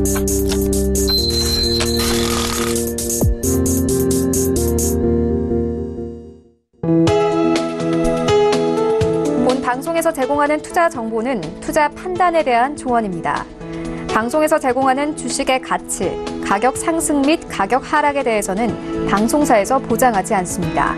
본 방송에서 제공하는 투자 정보는 투자 판단에 대한 조언입니다. 방송에서 제공하는 주식의 가치, 가격 상승 및 가격 하락에 대해서는 방송사에서 보장하지 않습니다.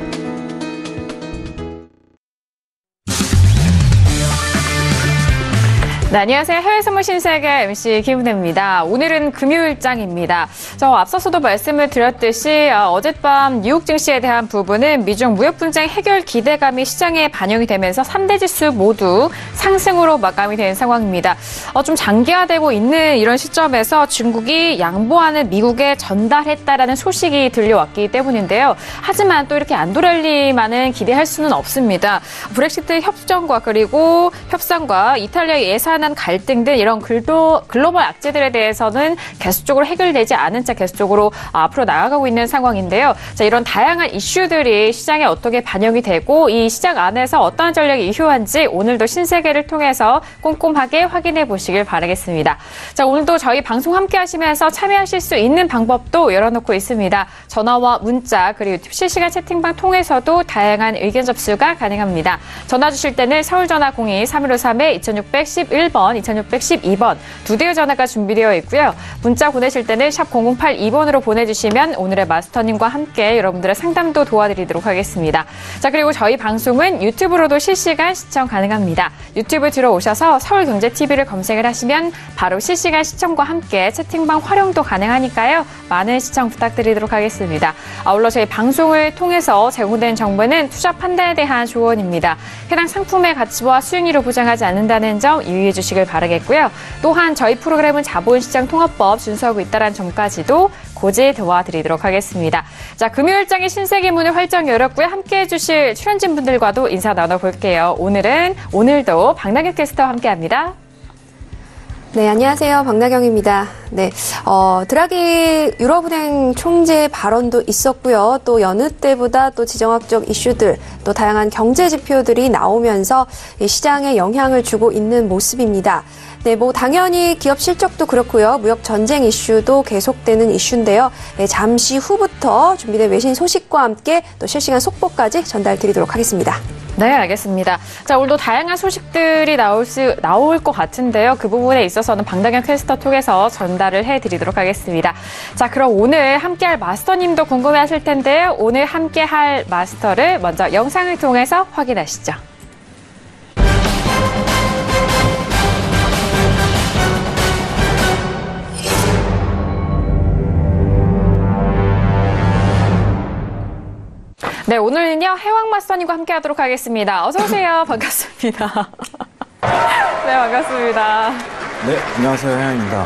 네, 안녕하세요. 해외선물 신세계 MC 김은혜입니다. 오늘은 금요일장입니다. 앞서서도 말씀을 드렸듯이 어젯밤 뉴욕 증시에 대한 부분은 미중 무역 분쟁 해결 기대감이 시장에 반영이 되면서 3대 지수 모두 상승으로 마감이 된 상황입니다. 좀 장기화되고 있는 이런 시점에서 중국이 양보하는 미국에 전달했다라는 소식이 들려왔기 때문인데요. 하지만 또 이렇게 안도랠리만은 기대할 수는 없습니다. 브렉시트 협정과 그리고 협상과 이탈리아의 예산안 갈등 등 이런 글로벌 악재들에 대해서는 계속적으로 해결되지 않은 채 계속적으로 앞으로 나아가고 있는 상황인데요. 자, 이런 다양한 이슈들이 시장에 어떻게 반영이 되고 이 시장 안에서 어떠한 전략이 유효한지 오늘도 신세계를 통해서 꼼꼼하게 확인해 보시길 바라겠습니다. 자, 오늘도 저희 방송 함께 하시면서 참여하실 수 있는 방법도 열어놓고 있습니다. 전화와 문자 그리고 유튜브 실시간 채팅방 통해서도 다양한 의견 접수가 가능합니다. 전화 주실 때는 서울 전화 02-3153-2611번 2612번 두 대의 전화가 준비되어 있고요. 문자 보내실 때는 샵 0082번으로 보내주시면 오늘의 마스터님과 함께 여러분들의 상담도 도와드리도록 하겠습니다. 자, 그리고 저희 방송은 유튜브로도 실시간 시청 가능합니다. 유튜브 들어오셔서 서울경제TV를 검색을 하시면 바로 실시간 시청과 함께 채팅방 활용도 가능하니까요. 많은 시청 부탁드리도록 하겠습니다. 아울러 저희 방송을 통해서 제공된 정보는 투자 판단에 대한 조언입니다. 해당 상품의 가치와 수익률을 보장하지 않는다는 점 유의해 주시길 바라겠고요. 또한 저희 프로그램은 자본시장 통합법 준수하고 있다는 점까지도 고지 도와드리도록 하겠습니다. 자, 금요일장의 신세계 문을 활짝 열었고요. 함께해 주실 출연진 분들과도 인사 나눠볼게요. 오늘도 박나경 캐스터와 함께합니다. 네, 안녕하세요. 박나경입니다. 네, 드라기 유럽은행 총재 발언도 있었고요. 또 여느 때보다 또 지정학적 이슈들, 또 다양한 경제 지표들이 나오면서 시장에 영향을 주고 있는 모습입니다. 네, 당연히 기업 실적도 그렇고요. 무역 전쟁 이슈도 계속되는 이슈인데요. 네, 잠시 후부터 준비된 외신 소식과 함께 또 실시간 속보까지 전달드리도록 하겠습니다. 네, 알겠습니다. 자, 오늘도 다양한 소식들이 나올 것 같은데요. 그 부분에 있어서는 박나경 캐스터 통해서 전달을 해드리도록 하겠습니다. 자, 그럼 오늘 함께할 마스터님도 궁금해하실 텐데요. 오늘 함께할 마스터를 먼저 영상을 통해서 확인하시죠. 네, 오늘은요, 해왕 마스터님과 함께 하도록 하겠습니다. 어서오세요. 반갑습니다. 네, 반갑습니다. 네, 안녕하세요. 해왕입니다.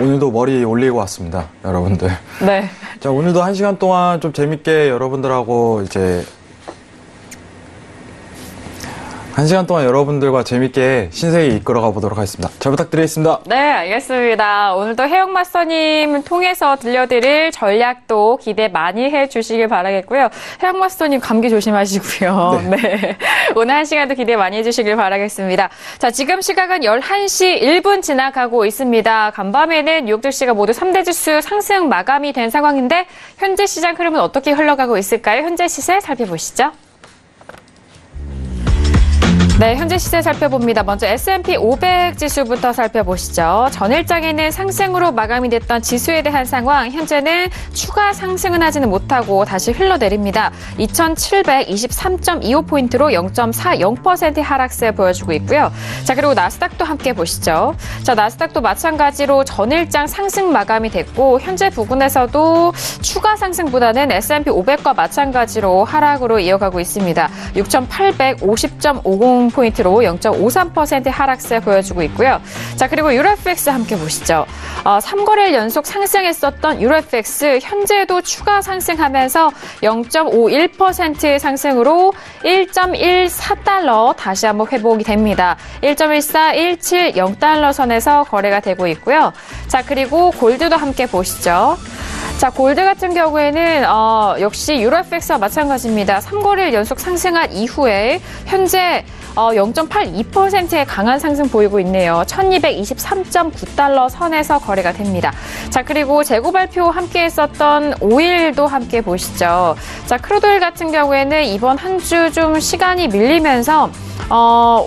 오늘도 머리 올리고 왔습니다, 여러분들. 네. 자, 오늘도 1시간 동안 좀 재밌게 여러분들하고 1시간 동안 여러분들과 재밌게 신세계 이끌어가 보도록 하겠습니다. 잘 부탁드리겠습니다. 네, 알겠습니다. 오늘도 해영 마스터님 통해서 들려드릴 전략도 기대 많이 해주시길 바라겠고요. 해영 마스터님 감기 조심하시고요. 네. 오늘 1시간도 기대 많이 해주시길 바라겠습니다. 자, 지금 시각은 11시 1분 지나가고 있습니다. 간밤에는 뉴욕 증시가 모두 3대 지수 상승 마감이 된 상황인데 현재 시장 흐름은 어떻게 흘러가고 있을까요? 현재 시세 살펴보시죠. 네, 현재 시세 살펴봅니다. 먼저 S&P 500 지수부터 살펴보시죠. 전일장에는 상승으로 마감이 됐던 지수에 대한 상황, 현재는 추가 상승은 하지는 못하고 다시 흘러내립니다. 2723.25포인트로 0.40% 하락세 보여주고 있고요. 자, 그리고 나스닥도 함께 보시죠. 자, 나스닥도 마찬가지로 전일장 상승 마감이 됐고, 현재 부근에서도 추가 상승보다는 S&P 500과 마찬가지로 하락으로 이어가고 있습니다. 6,850.50 포인트로 0.53% 하락세 보여주고 있고요. 자, 그리고 유로FX 함께 보시죠. 3거래일 연속 상승했었던 유로FX 현재도 추가 상승하면서 0.51% 상승으로 1.14달러 다시 한번 회복이 됩니다. 1.14170달러 선에서 거래가 되고 있고요. 자, 그리고 골드도 함께 보시죠. 자, 골드 같은 경우에는 역시 유로FX와 마찬가지입니다. 3거래일 연속 상승한 이후에 현재 0.82%의 강한 상승 보이고 있네요. 1223.9달러 선에서 거래가 됩니다. 자, 그리고 재고 발표 함께 했었던 오일도 함께 보시죠. 자, 크루드오일 같은 경우에는 이번 한 주 좀 시간이 밀리면서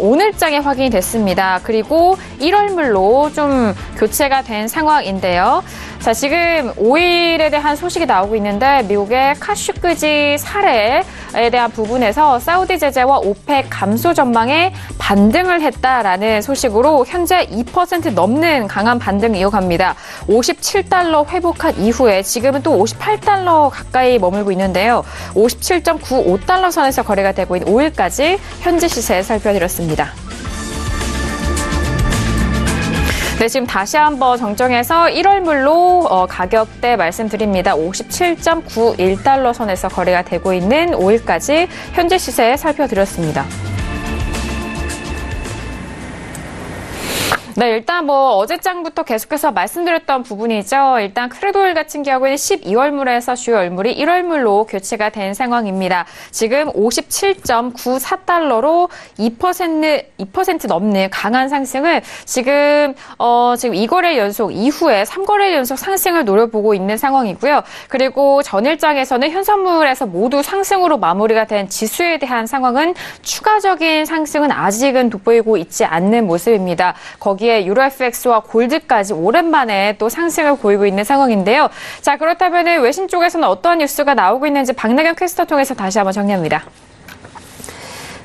오늘장에 확인이 됐습니다. 그리고 1월물로 좀 교체가 된 상황인데요. 자, 지금 오일에 대한 소식이 나오고 있는데 미국의 카슈크지 사례에 대한 부분에서 사우디 제재와 오펙 감소 전망에 반등을 했다라는 소식으로 현재 2% 넘는 강한 반등을 이어갑니다. 57달러 회복한 이후에 지금은 또 58달러 가까이 머물고 있는데요. 57.95달러 선에서 거래가 되고 있는 오일까지 현재 시세 살펴드렸습니다. 네, 지금 다시 한번 정정해서 1월물로 가격대 말씀드립니다. 57.91달러 선에서 거래가 되고 있는 오일까지 현재 시세 살펴드렸습니다. 네, 일단 어제장부터 계속해서 말씀드렸던 부분이죠. 일단 크루드오일 같은 경우에는 12월물에서 주요 얼물이 1월물로 교체가 된 상황입니다. 지금 57.94달러로 2% 넘는 강한 상승을 지금 2거래 연속 이후에 3거래 연속 상승을 노려보고 있는 상황이고요. 그리고 전일장에서는 현선물에서 모두 상승으로 마무리가 된 지수에 대한 상황은 추가적인 상승은 아직은 돋보이고 있지 않는 모습입니다. 거기에 유로 FX와 골드까지 오랜만에 또 상승을 보이고 있는 상황인데요. 자, 그렇다면 외신 쪽에서는 어떠한 뉴스가 나오고 있는지 박나경 캐스터 통해서 다시 한번 정리합니다.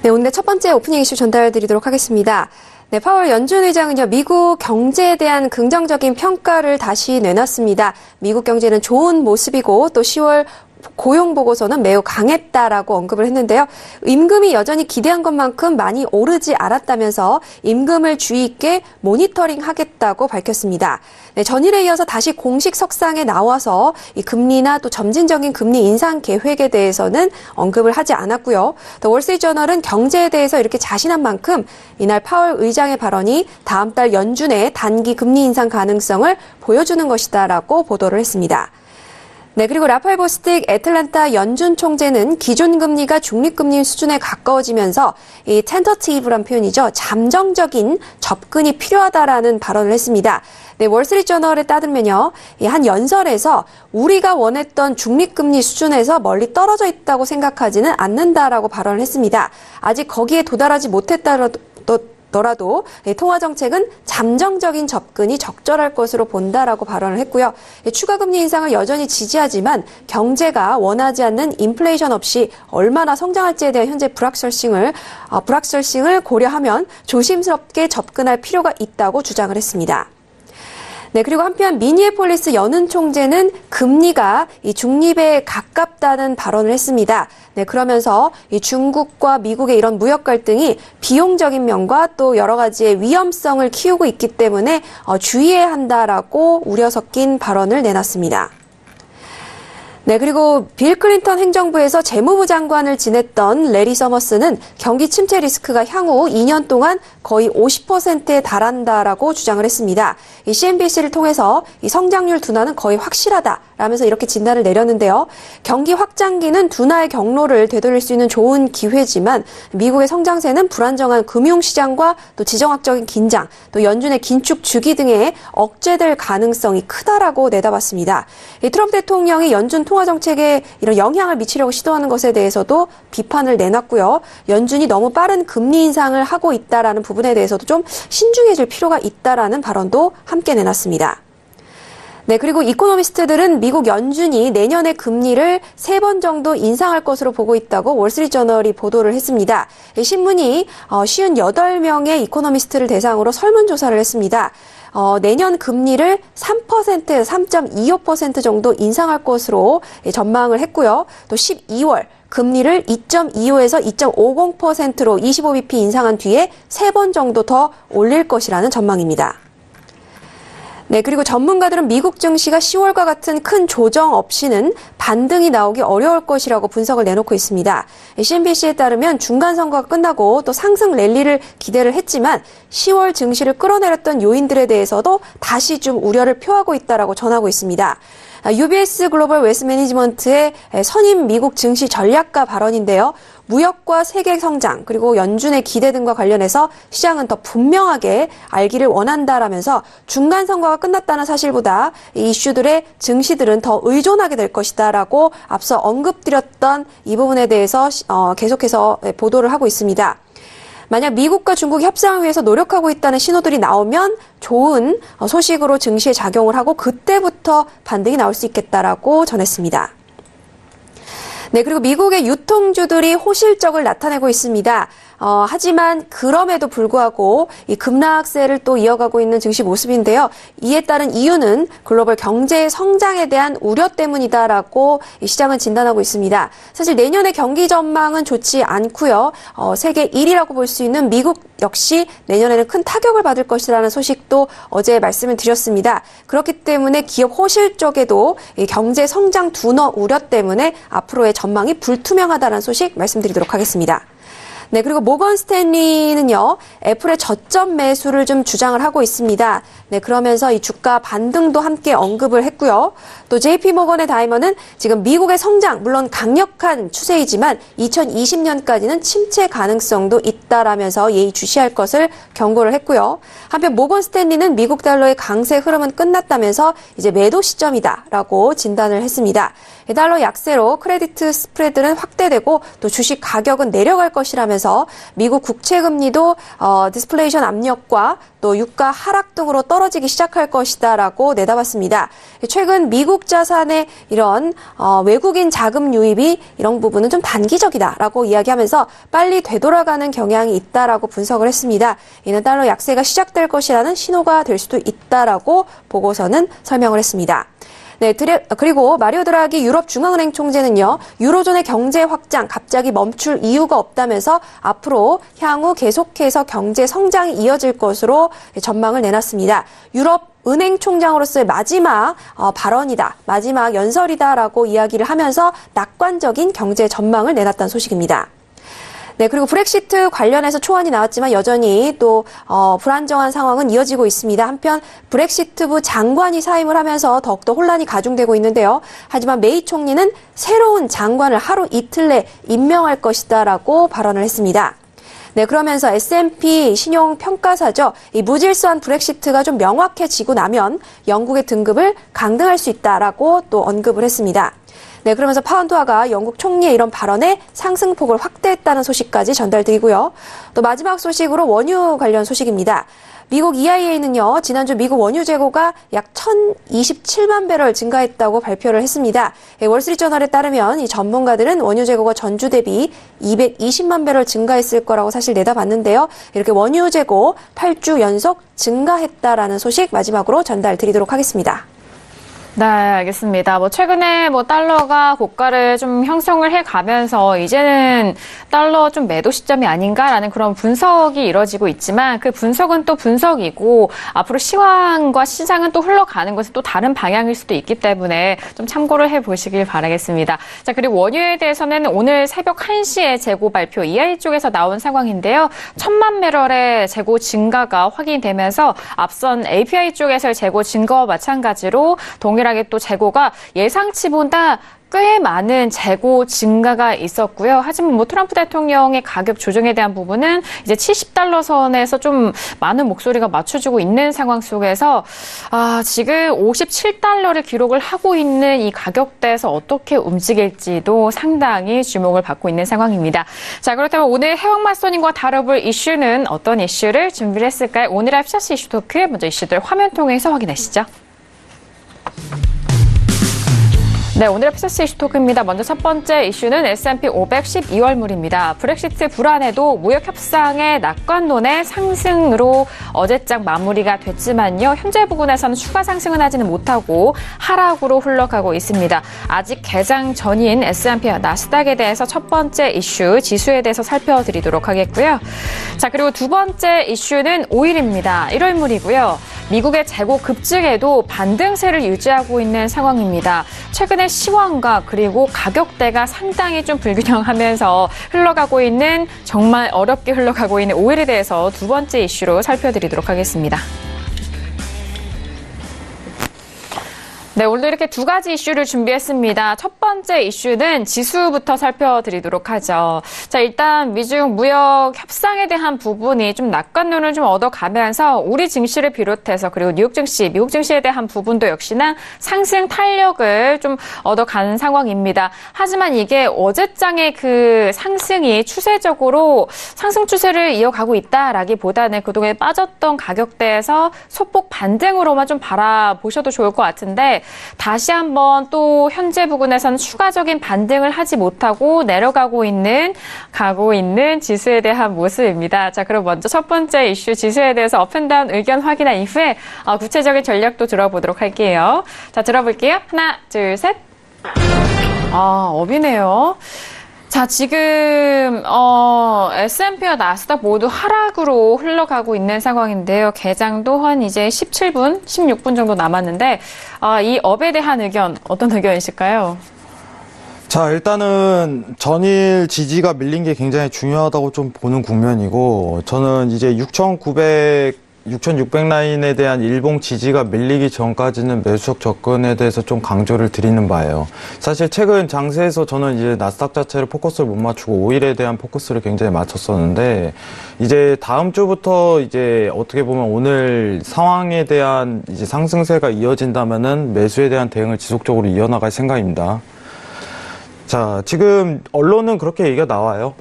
네, 오늘 첫 번째 오프닝 이슈 전달드리도록 하겠습니다. 네, 파월 연준 의장은요, 미국 경제에 대한 긍정적인 평가를 다시 내놨습니다. 미국 경제는 좋은 모습이고 또 10월 고용 보고서는 매우 강했다라고 언급을 했는데요. 임금이 여전히 기대한 것만큼 많이 오르지 않았다면서 임금을 주의 있게 모니터링하겠다고 밝혔습니다. 네, 전일에 이어서 다시 공식 석상에 나와서 이 금리나 또 점진적인 금리 인상 계획에 대해서는 언급을 하지 않았고요. 또 월스트리트저널은 경제에 대해서 이렇게 자신한 만큼 이날 파월 의장의 발언이 다음 달 연준의 단기 금리 인상 가능성을 보여주는 것이다라고 보도를 했습니다. 네, 그리고 라팔 보스틱 애틀랜타 연준 총재는 기존 금리가 중립금리 수준에 가까워지면서 이 tentative란 표현이죠. 잠정적인 접근이 필요하다라는 발언을 했습니다. 네, 월스트리트저널에 따르면요. 한 연설에서 우리가 원했던 중립금리 수준에서 멀리 떨어져 있다고 생각하지는 않는다라고 발언을 했습니다. 아직 거기에 도달하지 못했더라도 통화 정책은 잠정적인 접근이 적절할 것으로 본다라고 발언을 했고요. 추가 금리 인상을 여전히 지지하지만 경제가 원하지 않는 인플레이션 없이 얼마나 성장할지에 대한 현재 불확실성을 고려하면 조심스럽게 접근할 필요가 있다고 주장을 했습니다. 네, 그리고 한편 미니애폴리스 연은 총재는 금리가 이 중립에 가깝다는 발언을 했습니다. 네, 그러면서 이 중국과 미국의 이런 무역 갈등이 비용적인 면과 또 여러 가지의 위험성을 키우고 있기 때문에 주의해야 한다라고 우려 섞인 발언을 내놨습니다. 네, 그리고 빌 클린턴 행정부에서 재무부 장관을 지냈던 레리 서머스는 경기 침체 리스크가 향후 2년 동안 거의 50%에 달한다라고 주장을 했습니다. 이 CNBC를 통해서 이 성장률 둔화는 거의 확실하다라면서 이렇게 진단을 내렸는데요. 경기 확장기는 둔화의 경로를 되돌릴 수 있는 좋은 기회지만 미국의 성장세는 불안정한 금융시장과 또 지정학적인 긴장, 또 연준의 긴축 주기 등에 억제될 가능성이 크다라고 내다봤습니다. 이 트럼프 대통령이 연준 통화 정책에 이런 영향을 미치려고 시도하는 것에 대해서도 비판을 내놨고요. 연준이 너무 빠른 금리 인상을 하고 있다라는 부분에 대해서도 좀 신중해질 필요가 있다라는 발언도 함께 내놨습니다. 네, 그리고 이코노미스트들은 미국 연준이 내년에 금리를 3번 정도 인상할 것으로 보고 있다고 월스트리트저널이 보도를 했습니다. 이 신문이 58명의 이코노미스트를 대상으로 설문조사를 했습니다. 내년 금리를 3%에서 3.25% 정도 인상할 것으로 전망을 했고요. 또 12월 금리를 2.25에서 2.50%로 25bp 인상한 뒤에 3번 정도 더 올릴 것이라는 전망입니다. 네, 그리고 전문가들은 미국 증시가 10월과 같은 큰 조정 없이는 반등이 나오기 어려울 것이라고 분석을 내놓고 있습니다. CNBC에 따르면 중간 선거가 끝나고 또 상승 랠리를 기대를 했지만 10월 증시를 끌어내렸던 요인들에 대해서도 다시 좀 우려를 표하고 있다라고 전하고 있습니다. UBS 글로벌 웨스 매니지먼트의 선임 미국 증시 전략가 발언인데요. 무역과 세계 성장 그리고 연준의 기대 등과 관련해서 시장은 더 분명하게 알기를 원한다라면서 중간 선거가 끝났다는 사실보다 이 이슈들의 증시들은 더 의존하게 될 것이다라고 앞서 언급드렸던 이 부분에 대해서 계속해서 보도를 하고 있습니다. 만약 미국과 중국이 협상을 위해서 노력하고 있다는 신호들이 나오면 좋은 소식으로 증시에 작용을 하고 그때부터 반등이 나올 수 있겠다라고 전했습니다. 네, 그리고 미국의 유통주들이 호실적을 나타내고 있습니다. 하지만 그럼에도 불구하고 이 급락세를 또 이어가고 있는 증시 모습인데요. 이에 따른 이유는 글로벌 경제 성장에 대한 우려 때문이다라고 이 시장은 진단하고 있습니다. 사실 내년의 경기 전망은 좋지 않고요. 세계 1위라고 볼 수 있는 미국 역시 내년에는 큰 타격을 받을 것이라는 소식도 어제 말씀을 드렸습니다. 그렇기 때문에 기업 호실 쪽에도 이 경제 성장 둔화 우려 때문에 앞으로의 전망이 불투명하다는 소식 말씀드리도록 하겠습니다. 네, 그리고 모건 스탠리는요, 애플의 저점 매수를 좀 주장을 하고 있습니다. 네, 그러면서 이 주가 반등도 함께 언급을 했고요. 또 JP 모건의 다이머는 지금 미국의 성장, 물론 강력한 추세이지만 2020년까지는 침체 가능성도 있다라면서 예의주시할 것을 경고를 했고요. 한편 모건 스탠리는 미국 달러의 강세 흐름은 끝났다면서 이제 매도 시점이다라고 진단을 했습니다. 달러 약세로 크레디트 스프레드는 확대되고 또 주식 가격은 내려갈 것이라면서 미국 국채금리도 디스플레이션 압력과 또 유가 하락 등으로 떨어지기 시작할 것이다라고 내다봤습니다. 최근 미국 자산의 이런 외국인 자금 유입이 이런 부분은 좀 단기적이다라고 이야기하면서 빨리 되돌아가는 경향이 있다라고 분석을 했습니다. 이는 달러 약세가 시작될 것이라는 신호가 될 수도 있다라고 보고서는 설명을 했습니다. 네, 그리고 마리오 드라기 유럽 중앙은행 총재는요, 유로존의 경제 확장 갑자기 멈출 이유가 없다면서 앞으로 향후 계속해서 경제 성장이 이어질 것으로 전망을 내놨습니다. 유럽 은행 총장으로서의 마지막 발언이다, 마지막 연설이다라고 이야기를 하면서 낙관적인 경제 전망을 내놨다는 소식입니다. 네, 그리고 브렉시트 관련해서 초안이 나왔지만 여전히 또 불안정한 상황은 이어지고 있습니다. 한편 브렉시트부 장관이 사임을 하면서 더욱더 혼란이 가중되고 있는데요. 하지만 메이 총리는 새로운 장관을 하루 이틀 내 임명할 것이다라고 발언을 했습니다. 네, 그러면서 S&P 신용평가사죠. 이 무질서한 브렉시트가 좀 명확해지고 나면 영국의 등급을 강등할 수 있다라고 또 언급을 했습니다. 네, 그러면서 파운드화가 영국 총리의 이런 발언에 상승폭을 확대했다는 소식까지 전달드리고요. 또 마지막 소식으로 원유 관련 소식입니다. 미국 EIA는요, 지난주 미국 원유 재고가 약 1,027만 배럴 증가했다고 발표를 했습니다. 월스트리트저널에 따르면 이 전문가들은 원유 재고가 전주 대비 220만 배럴 증가했을 거라고 사실 내다봤는데요. 이렇게 원유 재고 8주 연속 증가했다라는 소식 마지막으로 전달드리도록 하겠습니다. 네, 알겠습니다. 최근에 달러가 고가를 좀 형성을 해 가면서 이제는 달러 좀 매도 시점이 아닌가라는 그런 분석이 이뤄지고 있지만 그 분석은 또 분석이고 앞으로 시황과 시장은 또 흘러가는 것은 또 다른 방향일 수도 있기 때문에 좀 참고를 해 보시길 바라겠습니다. 자, 그리고 원유에 대해서는 오늘 새벽 1시에 재고 발표 EIA 쪽에서 나온 상황인데요. 1,000만 배럴의 재고 증가가 확인되면서 앞선 API 쪽에서의 재고 증가와 마찬가지로 동일하게 또 재고가 예상치보다 꽤 많은 재고 증가가 있었고요. 하지만 트럼프 대통령의 가격 조정에 대한 부분은 이제 70달러 선에서 좀 많은 목소리가 맞춰지고 있는 상황 속에서 지금 57달러를 기록을 하고 있는 이 가격대에서 어떻게 움직일지도 상당히 주목을 받고 있는 상황입니다. 자, 그렇다면 오늘 해왕마소님과 다뤄볼 이슈는 어떤 이슈를 준비를 했을까요? 오늘의 캡셔스 이슈 토크 먼저 이슈들 화면 통해서 확인하시죠. 네, 오늘의 캡셔스 이슈 토크입니다. 먼저 첫 번째 이슈는 S&P 500 12월물입니다. 브렉시트 불안해도 무역 협상의 낙관론의 상승으로 어제장 마무리가 됐지만요. 현재 부근에서는 추가 상승은 하지는 못하고 하락으로 흘러가고 있습니다. 아직 개장 전인 S&P와 나스닥에 대해서 첫 번째 이슈 지수에 대해서 살펴드리도록 하겠고요. 자, 그리고 두 번째 이슈는 오일입니다. 1월물이고요. 미국의 재고 급증에도 반등세를 유지하고 있는 상황입니다. 최근에 시황과 그리고 가격대가 상당히 좀 불균형하면서 흘러가고 있는 정말 어렵게 흘러가고 있는 오일에 대해서 두 번째 이슈로 살펴드리도록 하겠습니다. 네, 오늘 이렇게 두 가지 이슈를 준비했습니다. 첫 번째 이슈는 지수부터 살펴드리도록 하죠. 자, 일단 미중 무역 협상에 대한 부분이 좀 낙관론을 좀 얻어가면서 우리 증시를 비롯해서 그리고 뉴욕 증시, 미국 증시에 대한 부분도 역시나 상승 탄력을 좀 얻어가는 상황입니다. 하지만 이게 어제장의 그 상승이 추세적으로 상승 추세를 이어가고 있다라기보다는 그동안에 빠졌던 가격대에서 소폭 반등으로만 좀 바라보셔도 좋을 것 같은데 다시 한번 또 현재 부근에서는 추가적인 반등을 하지 못하고 가고 있는 지수에 대한 모습입니다. 자, 그럼 먼저 첫 번째 이슈 지수에 대해서 업앤다운 의견 확인한 이후에 구체적인 전략도 들어보도록 할게요. 자, 들어볼게요. 하나, 둘, 셋. 업이네요. 자, 지금 S&P와 나스닥 모두 하락으로 흘러가고 있는 상황인데요. 개장도 한 이제 17분, 16분 정도 남았는데 이 업에 대한 의견 어떤 의견이실까요? 자, 일단은 전일 지지가 밀린 게 굉장히 중요하다고 좀 보는 국면이고, 저는 이제 6,600 라인에 대한 일봉 지지가 밀리기 전까지는 매수적 접근에 대해서 좀 강조를 드리는 바예요. 사실 최근 장세에서 저는 이제 나스닥 자체를 포커스를 못 맞추고 오일에 대한 포커스를 굉장히 맞췄었는데, 이제 다음 주부터 이제 어떻게 보면 오늘 상황에 대한 이제 상승세가 이어진다면은 매수에 대한 대응을 지속적으로 이어나갈 생각입니다. 자, 지금 언론은 그렇게 얘기가 나와요.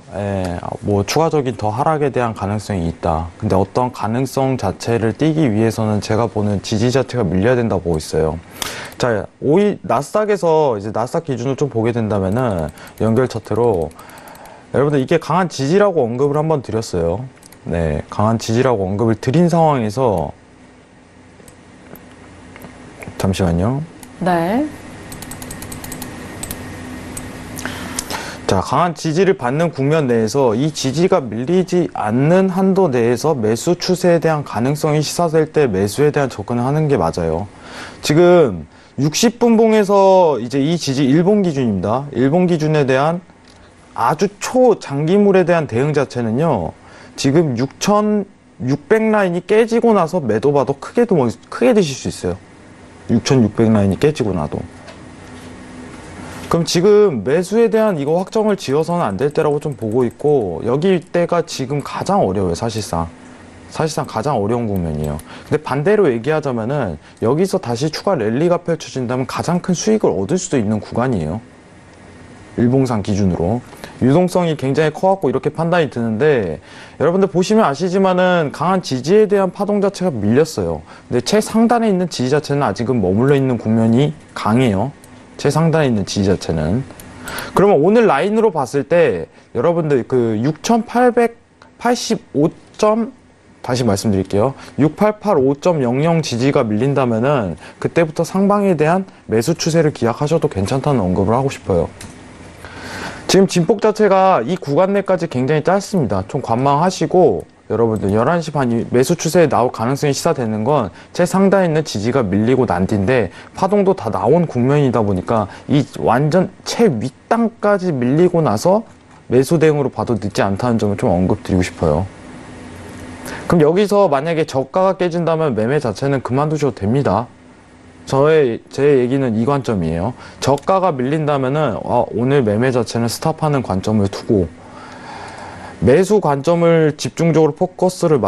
뭐 추가적인 더 하락에 대한 가능성이 있다. 근데 어떤 가능성 자체를 띄기 위해서는 제가 보는 지지 자체가 밀려야 된다고 보고 있어요. 자, 나스닥에서 이제 나스닥 기준으로 좀 보게 된다면은 연결 차트로 여러분들 이게 강한 지지라고 언급을 한번 드렸어요. 네, 강한 지지라고 언급을 드린 상황에서 잠시만요. 네. 자, 강한 지지를 받는 국면 내에서 이 지지가 밀리지 않는 한도 내에서 매수 추세에 대한 가능성이 시사될 때 매수에 대한 접근을 하는 게 맞아요. 지금 60분봉에서 이제 이 지지 일본 기준입니다. 일본 기준에 대한 아주 초장기물에 대한 대응 자체는요, 지금 6,600 라인이 깨지고 나서 매도 봐도 크게 드실 수 있어요. 6,600 라인이 깨지고 나도. 그럼 지금 매수에 대한 이거 확정을 지어서는 안 될 때라고 좀 보고 있고, 여기 때가 지금 가장 어려워요, 사실상 가장 어려운 국면이에요. 근데 반대로 얘기하자면은 여기서 다시 추가 랠리가 펼쳐진다면 가장 큰 수익을 얻을 수도 있는 구간이에요. 일봉상 기준으로 유동성이 굉장히 커갖고 이렇게 판단이 드는데, 여러분들 보시면 아시지만은 강한 지지에 대한 파동 자체가 밀렸어요. 근데 최상단에 있는 지지 자체는 아직은 머물러 있는 국면이 강해요. 최상단에 있는 지지 자체는. 그러면 오늘 라인으로 봤을 때 여러분들 그 6,885점, 다시 말씀드릴게요. 6,885.00 지지가 밀린다면은 그때부터 상방에 대한 매수 추세를 기약하셔도 괜찮다는 언급을 하고 싶어요. 지금 진폭 자체가 이 구간 내까지 굉장히 짧습니다. 좀 관망하시고, 여러분들 11시 반 매수 추세에 나올 가능성이 시사되는 건 최상단에 있는 지지가 밀리고 난 뒤인데, 파동도 다 나온 국면이다 보니까 이 완전 최윗단까지 밀리고 나서 매수 대응으로 봐도 늦지 않다는 점을 좀 언급드리고 싶어요. 그럼 여기서 만약에 저가가 깨진다면 매매 자체는 그만두셔도 됩니다. 제 얘기는 이 관점이에요. 저가가 밀린다면은 오늘 매매 자체는 스탑하는 관점을 두고, 매수 관점을 집중적으로 포커스를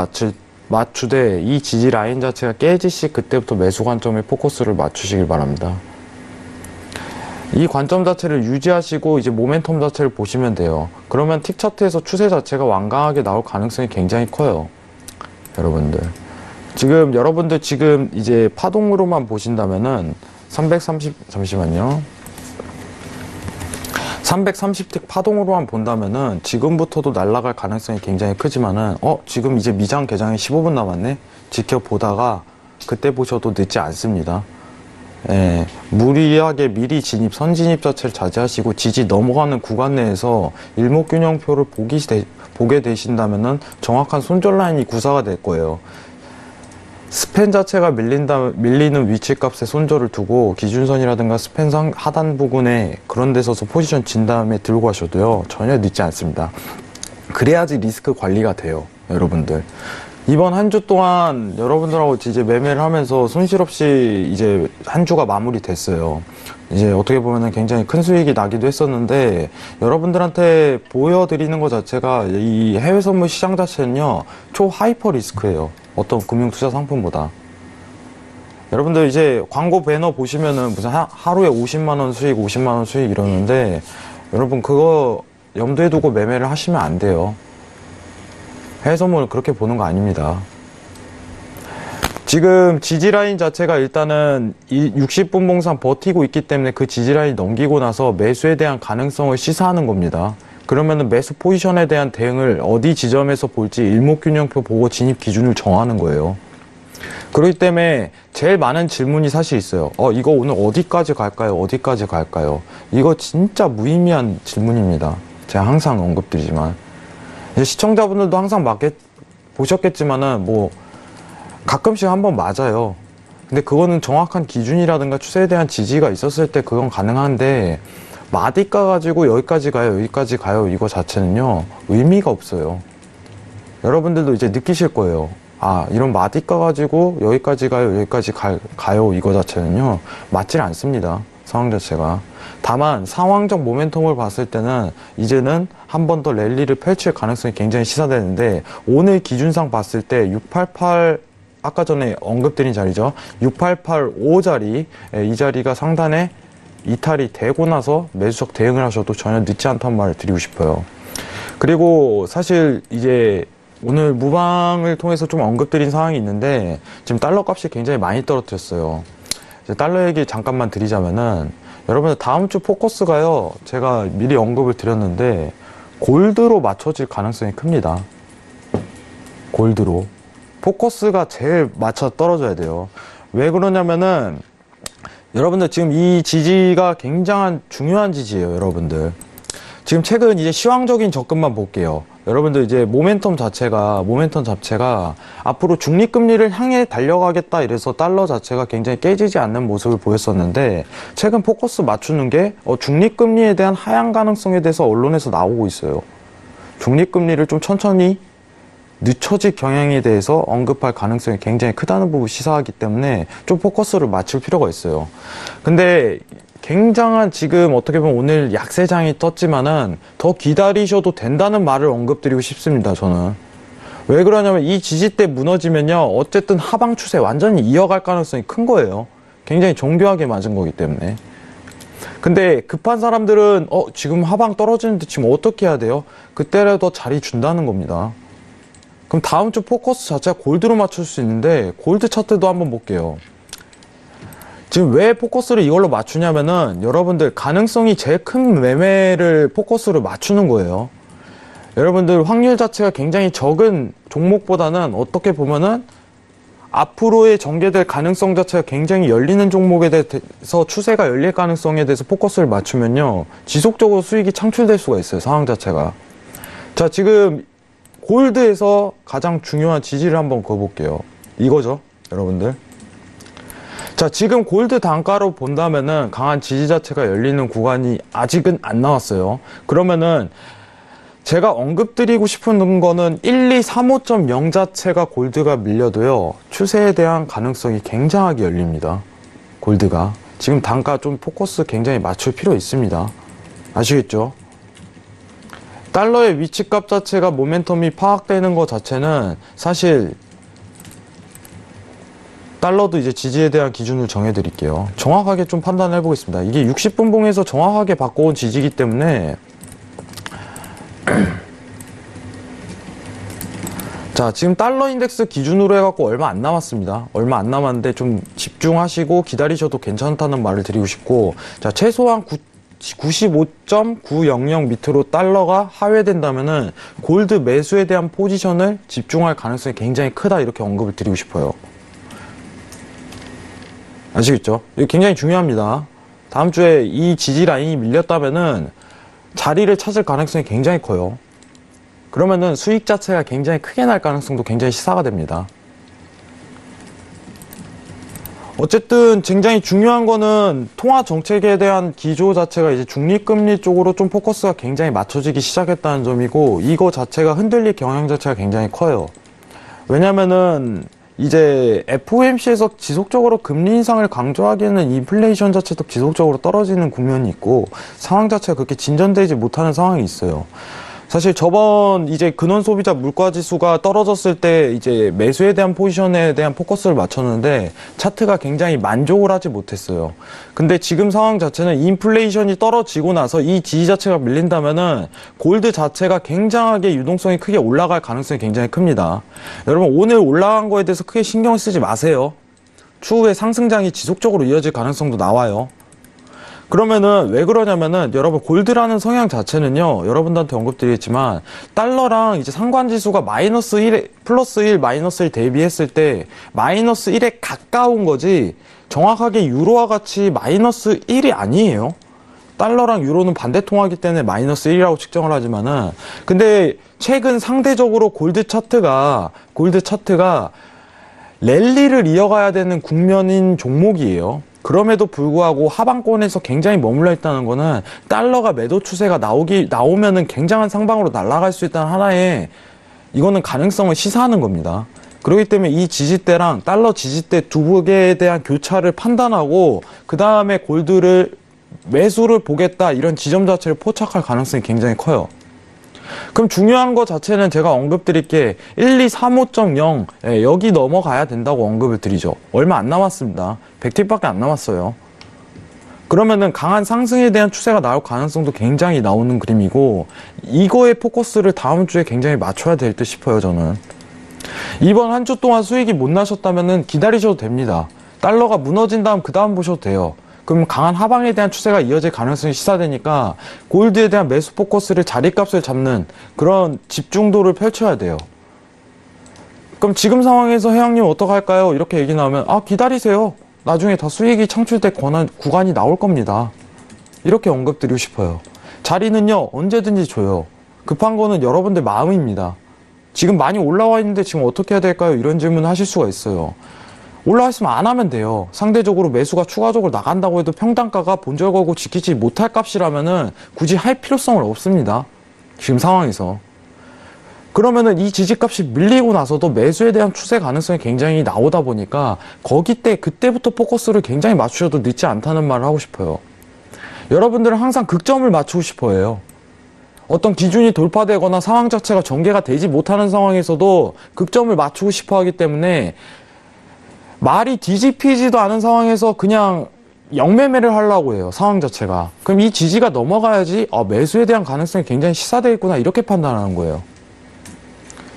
맞추되 이 지지 라인 자체가 깨지시 그때부터 매수 관점에 포커스를 맞추시길 바랍니다. 이 관점 자체를 유지하시고 이제 모멘텀 자체를 보시면 돼요. 그러면 틱 차트에서 추세 자체가 완강하게 나올 가능성이 굉장히 커요. 여러분들 지금 이제 파동으로만 보신다면은 330틱 파동으로만 본다면은 지금부터도 날아갈 가능성이 굉장히 크지만은 지금 이제 미장 개장에 15분 남았네? 지켜보다가 그때 보셔도 늦지 않습니다. 무리하게 미리 선진입 자체를 자제하시고 지지 넘어가는 구간 내에서 일목균형표를 보게 되신다면은 정확한 손절 라인이 구사가 될 거예요. 스팬 자체가 밀리는 위치값에 손절을 두고 기준선이라든가 스팬 하단 부분에 그런 데 서서 포지션 진 다음에 들고 가셔도요, 전혀 늦지 않습니다. 그래야지 리스크 관리가 돼요, 여러분들. 이번 한 주 동안 여러분들하고 이제 매매를 하면서 손실 없이 이제 한 주가 마무리됐어요. 이제 어떻게 보면은 굉장히 큰 수익이 나기도 했었는데, 여러분들한테 보여드리는 것 자체가 이 해외 선물 시장 자체는요, 초하이퍼 리스크예요. 어떤 금융투자 상품보다. 여러분들 이제 광고 배너 보시면은 무슨 하루에 50만원 수익, 50만원 수익 이러는데, 여러분 그거 염두에 두고 매매를 하시면 안 돼요. 해외 선물을 그렇게 보는 거 아닙니다. 지금 지지라인 자체가 일단은 이 60분 봉상 버티고 있기 때문에 그 지지라인 넘기고 나서 매수에 대한 가능성을 시사하는 겁니다. 그러면은 매수 포지션에 대한 대응을 어디 지점에서 볼지 일목균형표 보고 진입 기준을 정하는 거예요. 그렇기 때문에 제일 많은 질문이 사실 있어요. 이거 오늘 어디까지 갈까요? 어디까지 갈까요? 이거 진짜 무의미한 질문입니다. 제가 항상 언급드리지만. 시청자분들도 항상 보셨겠지만은 뭐 가끔씩 한번 맞아요. 근데 그거는 정확한 기준이라든가 추세에 대한 지지가 있었을 때 그건 가능한데, 마디가 가지고 여기까지 가요, 여기까지 가요, 이거 자체는요, 의미가 없어요. 여러분들도 이제 느끼실 거예요. 이런 마디가 가지고 여기까지 가요, 여기까지 가요, 이거 자체는요, 맞질 않습니다. 상황 자체가. 다만 상황적 모멘텀을 봤을 때는 이제는 한 번 더 랠리를 펼칠 가능성이 굉장히 시사되는데, 오늘 기준상 봤을 때 688, 아까 전에 언급드린 자리죠. 6885 자리, 이 자리가 상단에 이탈이 되고 나서 매수적 대응을 하셔도 전혀 늦지 않다는 말을 드리고 싶어요. 그리고 사실 이제 오늘 무방을 통해서 좀 언급드린 상황이 있는데, 지금 달러 값이 굉장히 많이 떨어뜨렸어요. 이제 달러 얘기 잠깐만 드리자면은, 여러분들 다음 주 포커스가요, 제가 미리 언급을 드렸는데 골드로 맞춰질 가능성이 큽니다. 골드로. 포커스가 제일 맞춰 떨어져야 돼요. 왜 그러냐면은, 여러분들 지금 이 지지가 굉장한 중요한 지지예요, 여러분들. 지금 최근 이제 시황적인 접근만 볼게요. 여러분들 이제 모멘텀 자체가 앞으로 중립금리를 향해 달려가겠다 이래서 달러 자체가 굉장히 깨지지 않는 모습을 보였었는데, 최근 포커스 맞추는 게 중립금리에 대한 하향 가능성에 대해서 언론에서 나오고 있어요. 중립금리를 좀 천천히 늦춰질 경향에 대해서 언급할 가능성이 굉장히 크다는 부분을 시사하기 때문에 좀 포커스를 맞출 필요가 있어요. 근데 굉장한 지금 어떻게 보면 오늘 약세장이 떴지만은 더 기다리셔도 된다는 말을 언급드리고 싶습니다, 저는. 왜 그러냐면 이 지지대 무너지면요, 어쨌든 하방 추세 완전히 이어갈 가능성이 큰 거예요. 굉장히 정교하게 맞은 거기 때문에. 근데 급한 사람들은 지금 하방 떨어지는데 지금 어떻게 해야 돼요? 그때라도 자리 준다는 겁니다. 그럼 다음 주 포커스 자체가 골드로 맞출 수 있는데, 골드 차트도 한번 볼게요. 지금 왜 포커스를 이걸로 맞추냐면은, 여러분들 가능성이 제일 큰 매매를 포커스로 맞추는 거예요. 여러분들 확률 자체가 굉장히 적은 종목보다는 어떻게 보면은 앞으로의 전개될 가능성 자체가 굉장히 열리는 종목에 대해서 추세가 열릴 가능성에 대해서 포커스를 맞추면요, 지속적으로 수익이 창출될 수가 있어요, 상황 자체가. 자, 지금 골드에서 가장 중요한 지지를 한번 그어볼게요. 이거죠, 여러분들. 자, 지금 골드 단가로 본다면은 강한 지지 자체가 열리는 구간이 아직은 안 나왔어요. 그러면은 제가 언급드리고 싶은 거는 1235.0 자체가 골드가 밀려도요, 추세에 대한 가능성이 굉장하게 열립니다. 골드가. 지금 단가 좀 포커스 굉장히 맞출 필요 있습니다. 아시겠죠? 달러의 위치값 자체가 모멘텀이 파악되는 것 자체는 사실 달러도 이제 지지에 대한 기준을 정해드릴게요. 정확하게 좀 판단을 해보겠습니다. 이게 60분 봉에서 정확하게 바꿔온 지지이기 때문에 자, 지금 달러 인덱스 기준으로 해갖고 얼마 안 남았습니다. 얼마 안 남았는데 좀 집중하시고 기다리셔도 괜찮다는 말을 드리고 싶고, 자, 최소한 95.900 밑으로 달러가 하회된다면은 골드 매수에 대한 포지션을 집중할 가능성이 굉장히 크다, 이렇게 언급을 드리고 싶어요. 아시겠죠? 이거 굉장히 중요합니다. 다음 주에 이 지지 라인이 밀렸다면은 자리를 찾을 가능성이 굉장히 커요. 그러면은 수익 자체가 굉장히 크게 날 가능성도 굉장히 시사가 됩니다. 어쨌든 굉장히 중요한 거는 통화 정책에 대한 기조 자체가 이제 중립금리 쪽으로 좀 포커스가 굉장히 맞춰지기 시작했다는 점이고, 이거 자체가 흔들릴 경향 자체가 굉장히 커요. 왜냐면은 이제 FOMC에서 지속적으로 금리 인상을 강조하기에는 인플레이션 자체도 지속적으로 떨어지는 국면이 있고 상황 자체가 그렇게 진전되지 못하는 상황이 있어요. 사실 저번 이제 근원 소비자 물가 지수가 떨어졌을 때 이제 매수에 대한 포지션에 대한 포커스를 맞췄는데 차트가 굉장히 만족을 하지 못했어요. 근데 지금 상황 자체는 인플레이션이 떨어지고 나서 이 지지 자체가 밀린다면은 골드 자체가 굉장하게 유동성이 크게 올라갈 가능성이 굉장히 큽니다. 여러분 오늘 올라간 거에 대해서 크게 신경을 쓰지 마세요. 추후에 상승장이 지속적으로 이어질 가능성도 나와요. 그러면은 왜 그러냐면은 여러분 골드라는 성향 자체는요, 여러분들한테 언급드리겠지만 달러랑 이제 상관지수가 마이너스 1에 플러스 1 마이너스 1 대비했을 때 마이너스 1에 가까운 거지 정확하게 유로와 같이 마이너스 1이 아니에요. 달러랑 유로는 반대 통하기 때문에 마이너스 1이라고 측정을 하지만은 근데 최근 상대적으로 골드 차트가 랠리를 이어가야 되는 국면인 종목이에요. 그럼에도 불구하고 하방권에서 굉장히 머물러 있다는 거는 달러가 매도 추세가 나오면은 굉장한 상방으로 날아갈 수 있다는 하나의 이거는 가능성을 시사하는 겁니다. 그렇기 때문에 이 지지대랑 달러 지지대 두 개에 대한 교차를 판단하고 그 다음에 골드를 매수를 보겠다 이런 지점 자체를 포착할 가능성이 굉장히 커요. 그럼 중요한 거 자체는 제가 언급드릴 게 12350 여기 넘어가야 된다고 언급을 드리죠. 얼마 안 남았습니다. 100팁밖에 안 남았어요. 그러면은 강한 상승에 대한 추세가 나올 가능성도 굉장히 나오는 그림이고 이거에 포커스를 다음 주에 굉장히 맞춰야 될 듯 싶어요. 저는 이번 한 주 동안 수익이 못 나셨다면은 기다리셔도 됩니다. 달러가 무너진 다음 그 다음 보셔도 돼요. 그럼 강한 하방에 대한 추세가 이어질 가능성이 시사되니까 골드에 대한 매수 포커스를 자리값을 잡는 그런 집중도를 펼쳐야 돼요. 그럼 지금 상황에서 회장님 어떡할까요? 이렇게 얘기 나오면 기다리세요. 나중에 다 수익이 창출될 구간이 나올 겁니다. 이렇게 언급드리고 싶어요. 자리는요 언제든지 줘요. 급한 거는 여러분들 마음입니다. 지금 많이 올라와 있는데 지금 어떻게 해야 될까요? 이런 질문을 하실 수가 있어요. 올라왔으면 안 하면 돼요. 상대적으로 매수가 추가적으로 나간다고 해도 평단가가 본절 걸고 지키지 못할 값이라면은 굳이 할 필요성은 없습니다. 지금 상황에서. 그러면은 이 지지값이 밀리고 나서도 매수에 대한 추세 가능성이 굉장히 나오다 보니까 그때부터 포커스를 굉장히 맞추셔도 늦지 않다는 말을 하고 싶어요. 여러분들은 항상 극점을 맞추고 싶어 해요. 어떤 기준이 돌파되거나 상황 자체가 전개가 되지 못하는 상황에서도 극점을 맞추고 싶어 하기 때문에 말이 뒤집히지도 않은 상황에서 그냥 영매매를 하려고 해요. 상황 자체가. 그럼 이 지지가 넘어가야지 매수에 대한 가능성이 굉장히 시사되어 있구나 이렇게 판단하는 거예요.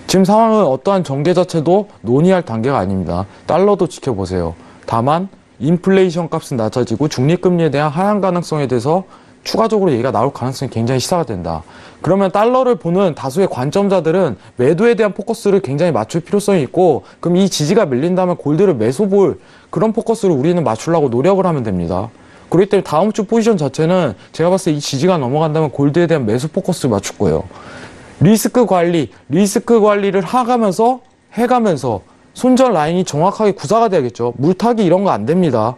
지금 상황은 어떠한 전개 자체도 논의할 단계가 아닙니다. 달러도 지켜보세요. 다만 인플레이션 값은 낮아지고 중립금리에 대한 하향 가능성에 대해서 추가적으로 얘기가 나올 가능성이 굉장히 시사가 된다. 그러면 달러를 보는 다수의 관점자들은 매도에 대한 포커스를 굉장히 맞출 필요성이 있고 그럼 이 지지가 밀린다면 골드를 매수 볼 그런 포커스를 우리는 맞추려고 노력을 하면 됩니다. 그렇기 때문에 다음 주 포지션 자체는 제가 봤을 때 이 지지가 넘어간다면 골드에 대한 매수 포커스를 맞출 거예요. 리스크 관리를 해가면서 손절 라인이 정확하게 구사가 돼야겠죠. 물타기 이런 거 안 됩니다.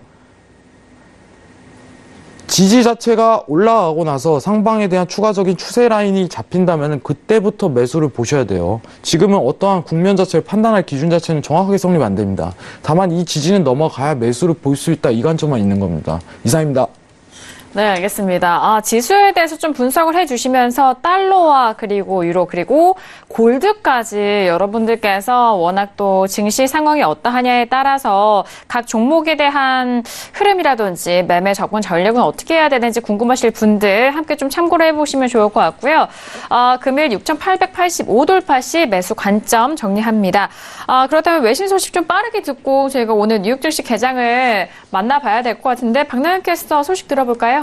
지지 자체가 올라가고 나서 상방에 대한 추가적인 추세 라인이 잡힌다면 그때부터 매수를 보셔야 돼요. 지금은 어떠한 국면 자체를 판단할 기준 자체는 정확하게 성립 안 됩니다. 다만 이 지지는 넘어가야 매수를 볼 수 있다 이 관점만 있는 겁니다. 이상입니다. 네, 알겠습니다. 지수에 대해서 좀 분석을 해주시면서 달러와 그리고 유로 그리고 골드까지 여러분들께서 워낙 또 증시 상황이 어떠하냐에 따라서 각 종목에 대한 흐름이라든지 매매 접근 전략은 어떻게 해야 되는지 궁금하실 분들 함께 좀 참고를 해보시면 좋을 것 같고요. 금일 6,885 돌파 시 매수 관점 정리합니다. 그렇다면 외신 소식 좀 빠르게 듣고 저희가 오늘 뉴욕 증시 개장을 만나봐야 될 것 같은데 박나연 캐스터 소식 들어볼까요?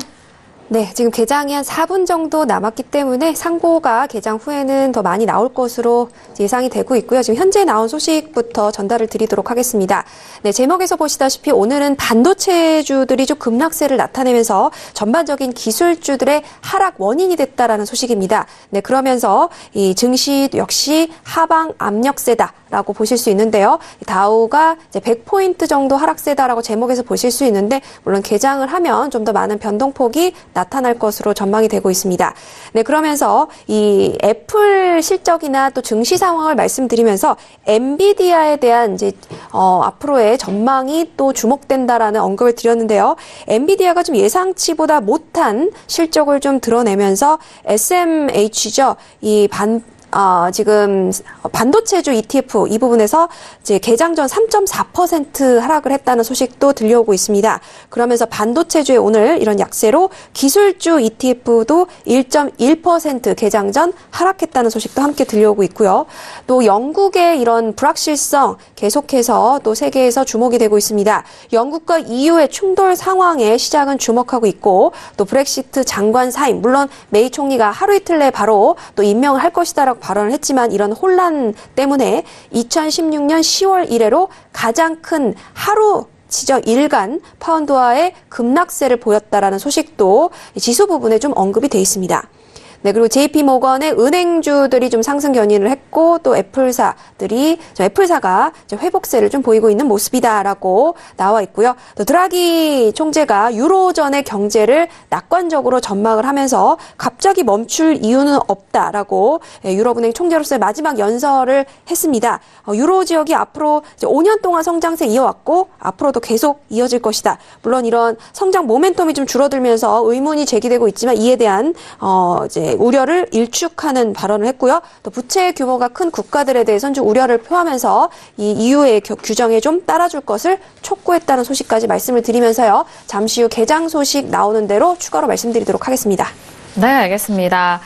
네, 지금 개장이 한 4분 정도 남았기 때문에 상고가 개장 후에는 더 많이 나올 것으로 예상이 되고 있고요. 지금 현재 나온 소식부터 전달을 드리도록 하겠습니다. 네, 제목에서 보시다시피 오늘은 반도체주들이 좀 급락세를 나타내면서 전반적인 기술주들의 하락 원인이 됐다라는 소식입니다. 네, 그러면서 이 증시 역시 하방 압력세다라고 보실 수 있는데요. 다우가 이제 100포인트 정도 하락세다라고 제목에서 보실 수 있는데 물론 개장을 하면 좀 더 많은 변동폭이 나타날 것으로 전망이 되고 있습니다. 네, 그러면서 이 애플 실적이나 또 증시 상황을 말씀드리면서 엔비디아에 대한 이제 앞으로의 전망이 또 주목된다라는 언급을 드렸는데요. 엔비디아가 좀 예상치보다 못한 실적을 좀 드러내면서 SMH죠. 지금 반도체주 ETF 이 부분에서 이제 개장 전 3.4% 하락을 했다는 소식도 들려오고 있습니다. 그러면서 반도체주의 오늘 이런 약세로 기술주 ETF도 1.1% 개장 전 하락했다는 소식도 함께 들려오고 있고요. 또 영국의 이런 불확실성 계속해서 또 세계에서 주목이 되고 있습니다. 영국과 EU의 충돌 상황에 시장은 주목하고 있고 또 브렉시트 장관 사임, 물론 메이 총리가 하루 이틀 내에 바로 또 임명을 할 것이다라고 발언을 했지만 이런 혼란 때문에 2016년 10월 이래로 가장 큰 하루 일간 파운드화의 급락세를 보였다라는 소식도 지수 부분에 좀 언급이 돼 있습니다. 네, 그리고 JP모건의 은행주들이 좀 상승 견인을 했고 또 애플사가 이제 회복세를 좀 보이고 있는 모습이다라고 나와 있고요. 또 드라기 총재가 유로존의 경제를 낙관적으로 전망을 하면서 갑자기 멈출 이유는 없다라고 유럽은행 총재로서의 마지막 연설을 했습니다. 유로 지역이 앞으로 이제 5년 동안 성장세 이어왔고 앞으로도 계속 이어질 것이다. 물론 이런 성장 모멘텀이 좀 줄어들면서 의문이 제기되고 있지만 이에 대한 이제 우려를 일축하는 발언을 했고요. 또 부채 규모가 큰 국가들에 대해서는 좀 우려를 표하면서 이 EU의 규정에 좀 따라줄 것을 촉구했다는 소식까지 말씀을 드리면서요. 잠시 후 개장 소식 나오는 대로 추가로 말씀드리도록 하겠습니다. 네, 알겠습니다.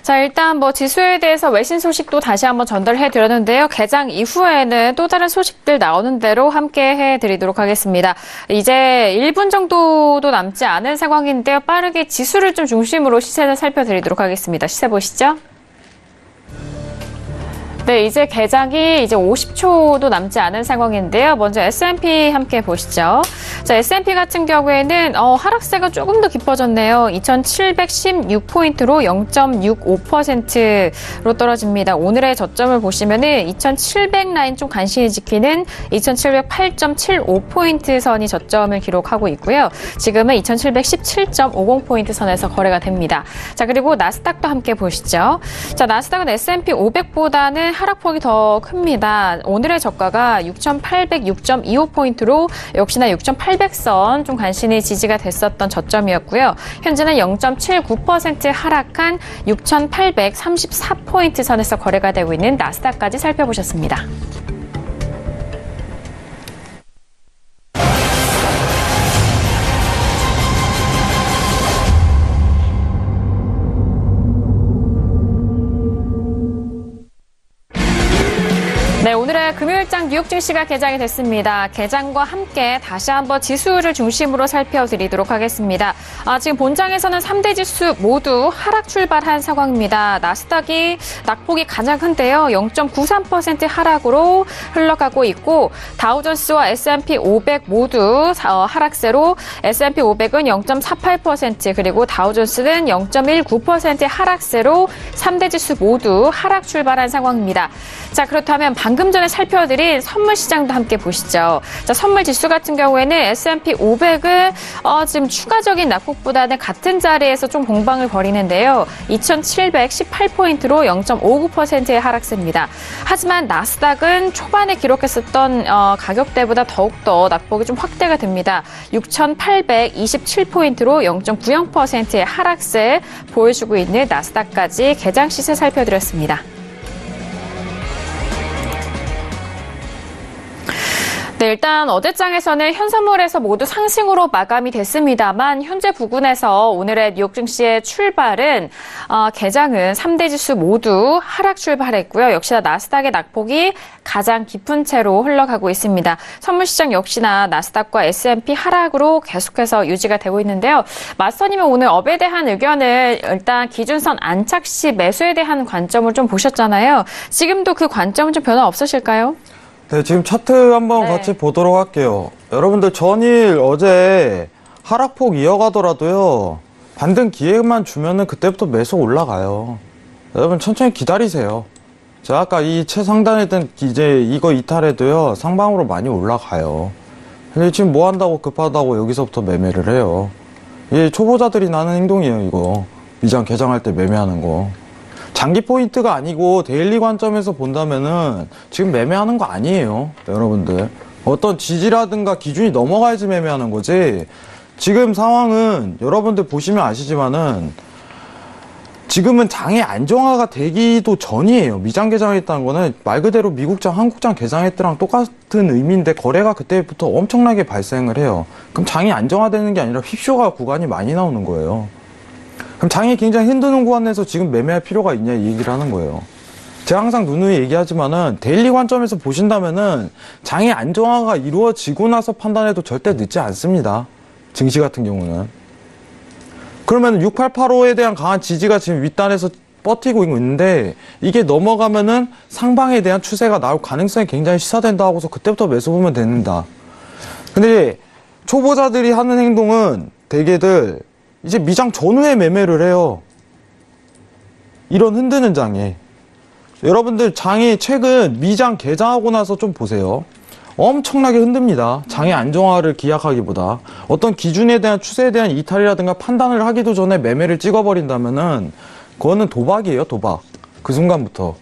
자, 일단 지수에 대해서 외신 소식도 다시 한번 전달해 드렸는데요. 개장 이후에는 또 다른 소식들 나오는 대로 함께 해 드리도록 하겠습니다. 이제 1분 정도도 남지 않은 상황인데요. 빠르게 지수를 좀 중심으로 시세를 살펴드리도록 하겠습니다. 시세 보시죠. 네, 이제 개장이 이제 50초도 남지 않은 상황인데요. 먼저 S&P 함께 보시죠. 자, S&P 같은 경우에는 하락세가 조금 더 깊어졌네요. 2,716포인트로 0.65%로 떨어집니다. 오늘의 저점을 보시면은 2,700 라인 좀 간신히 지키는 2,708.75포인트 선이 저점을 기록하고 있고요. 지금은 2,717.50포인트 선에서 거래가 됩니다. 자, 그리고 나스닥도 함께 보시죠. 자, 나스닥은 S&P 500보다는 하락폭이 더 큽니다. 오늘의 저가가 6,806.25포인트로 역시나 6,800선 좀 간신히 지지가 됐었던 저점이었고요. 현재는 0.79% 하락한 6,834포인트 선에서 거래가 되고 있는 나스닥까지 살펴보셨습니다. 네, 오늘의 금요일장 뉴욕 증시가 개장이 됐습니다. 개장과 함께 다시 한번 지수를 중심으로 살펴드리도록 하겠습니다. 지금 본장에서는 3대 지수 모두 하락 출발한 상황입니다. 나스닥이 낙폭이 가장 큰데요. 0.93% 하락으로 흘러가고 있고 다우존스와 S&P 500 모두 하락세로 S&P 500은 0.48% 그리고 다우존스는 0.19% 하락세로 3대 지수 모두 하락 출발한 상황입니다. 자, 그렇다면 방금 전에 살펴드린 선물 시장도 함께 보시죠. 자, 선물 지수 같은 경우에는 S&P 500은 지금 추가적인 낙폭보다는 같은 자리에서 좀 공방을 벌이는데요. 2,718포인트로 0.59%의 하락세입니다. 하지만 나스닥은 초반에 기록했었던 가격대보다 더욱더 낙폭이 좀 확대가 됩니다. 6,827포인트로 0.90%의 하락세 보여주고 있는 나스닥까지 개장 시세 살펴드렸습니다. 네, 일단 어제장에서는 현선물에서 모두 상승으로 마감이 됐습니다만 현재 부근에서 오늘의 뉴욕 증시의 출발은 개장은 3대 지수 모두 하락 출발했고요. 역시나 나스닥의 낙폭이 가장 깊은 채로 흘러가고 있습니다. 선물시장 역시나 나스닥과 S&P 하락으로 계속해서 유지가 되고 있는데요. 마스터님은 오늘 업에 대한 의견을 일단 기준선 안착 시 매수에 대한 관점을 좀 보셨잖아요. 지금도 그 관점은 좀 변화 없으실까요? 네, 지금 차트 한번 같이 보도록 할게요. 여러분들 전일 어제 하락폭 이어가더라도요. 반등 기회만 주면은 그때부터 매수 올라가요. 여러분 천천히 기다리세요. 제가 아까 이 최상단에 있던 이제 이거 이탈해도요. 상방으로 많이 올라가요. 근데 지금 뭐 한다고 급하다고 여기서부터 매매를 해요. 이게 초보자들이 하는 행동이에요, 이거. 미장 개장할 때 매매하는 거. 장기 포인트가 아니고 데일리 관점에서 본다면은 지금 매매하는 거 아니에요, 여러분들. 어떤 지지라든가 기준이 넘어가야지 매매하는 거지. 지금 상황은 여러분들 보시면 아시지만은 지금은 장의 안정화가 되기도 전이에요. 미장 개장했다는 거는 말 그대로 미국장, 한국장 개장할 때랑 똑같은 의미인데 거래가 그때부터 엄청나게 발생을 해요. 그럼 장이 안정화되는 게 아니라 휩쇼가 구간이 많이 나오는 거예요. 그럼 장이 굉장히 흔드는 구간에서 지금 매매할 필요가 있냐 이 얘기를 하는 거예요. 제가 항상 누누이 얘기하지만은 데일리 관점에서 보신다면은 장의 안정화가 이루어지고 나서 판단해도 절대 늦지 않습니다. 증시 같은 경우는. 그러면 6885에 대한 강한 지지가 지금 윗단에서 버티고 있는데 이게 넘어가면은 상방에 대한 추세가 나올 가능성이 굉장히 시사된다 하고서 그때부터 매수 보면 됩니다. 근데 초보자들이 하는 행동은 대개들 이제 미장 전후에 매매를 해요. 이런 흔드는 장에. 여러분들 장이 최근 미장 개장하고 나서 좀 보세요. 엄청나게 흔듭니다. 장의 안정화를 기약하기보다 어떤 기준에 대한 추세에 대한 이탈이라든가 판단을 하기도 전에 매매를 찍어버린다면은 그거는 도박이에요, 도박. 그 순간부터.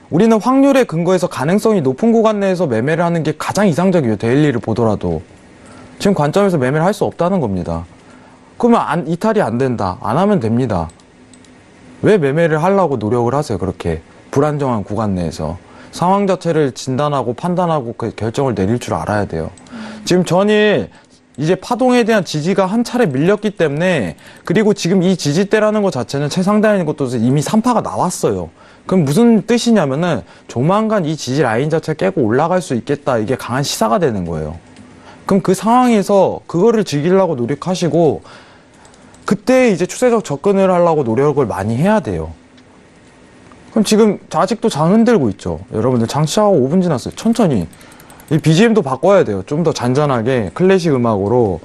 우리는 확률에 근거해서 가능성이 높은 구간 내에서 매매를 하는 게 가장 이상적이에요, 데일리를 보더라도. 지금 관점에서 매매를 할 수 없다는 겁니다. 그러면 이탈이 안 된다. 안 하면 됩니다. 왜 매매를 하려고 노력을 하세요, 그렇게. 불안정한 구간 내에서. 상황 자체를 진단하고 판단하고 그 결정을 내릴 줄 알아야 돼요. 지금 전일 이제 파동에 대한 지지가 한 차례 밀렸기 때문에 그리고 지금 이 지지대라는 것 자체는 최상단에 있는 것도 이미 3파가 나왔어요. 그럼 무슨 뜻이냐면은 조만간 이 지지 라인 자체 깨고 올라갈 수 있겠다. 이게 강한 시사가 되는 거예요. 그럼 그 상황에서 그거를 즐기려고 노력하시고 그때 이제 추세적 접근을 하려고 노력을 많이 해야 돼요. 그럼 지금 아직도 장 흔들고 있죠. 여러분들 장 시작하고 5분 지났어요. 천천히. 이 BGM도 바꿔야 돼요. 좀 더 잔잔하게 클래식 음악으로.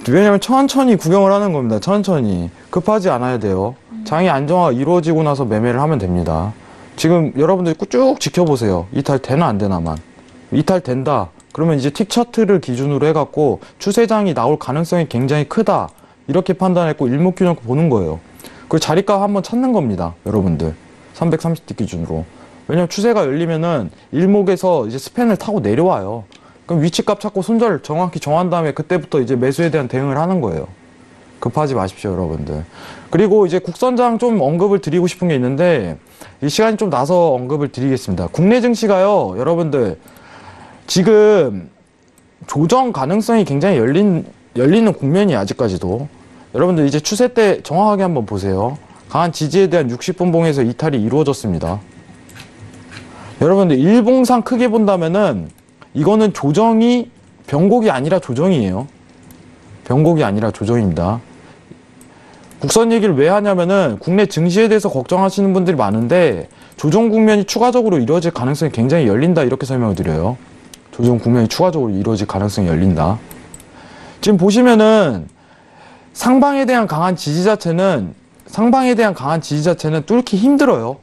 왜냐면 천천히 구경을 하는 겁니다. 천천히. 급하지 않아야 돼요. 장이 안정화가 이루어지고 나서 매매를 하면 됩니다. 지금 여러분들 쭉 지켜보세요. 이탈 되나 안 되나만. 이탈 된다. 그러면 이제 틱 차트를 기준으로 해갖고 추세장이 나올 가능성이 굉장히 크다. 이렇게 판단했고 일목균형 보는 거예요. 그 자리값 한번 찾는 겁니다. 여러분들. 330티 기준으로. 왜냐면 추세가 열리면은 일목에서 이제 스팬을 타고 내려와요. 그럼 위치값 찾고 손절 정확히 정한 다음에 그때부터 이제 매수에 대한 대응을 하는 거예요. 급하지 마십시오, 여러분들. 그리고 이제 국선장 좀 언급을 드리고 싶은 게 있는데 이 시간이 좀 나서 언급을 드리겠습니다. 국내 증시가요, 여러분들 지금 조정 가능성이 굉장히 열리는 국면이 아직까지도. 여러분들 이제 추세 때 정확하게 한번 보세요. 강한 지지에 대한 60분봉에서 이탈이 이루어졌습니다. 여러분들 일봉상 크게 본다면은 이거는 조정이 변곡이 아니라 조정이에요. 변곡이 아니라 조정입니다. 국선 얘기를 왜 하냐면은 국내 증시에 대해서 걱정하시는 분들이 많은데 조정 국면이 추가적으로 이루어질 가능성이 굉장히 열린다 이렇게 설명을 드려요. 조정 국면이 추가적으로 이루어질 가능성이 열린다. 지금 보시면은 상방에 대한 강한 지지 자체는 뚫기 힘들어요.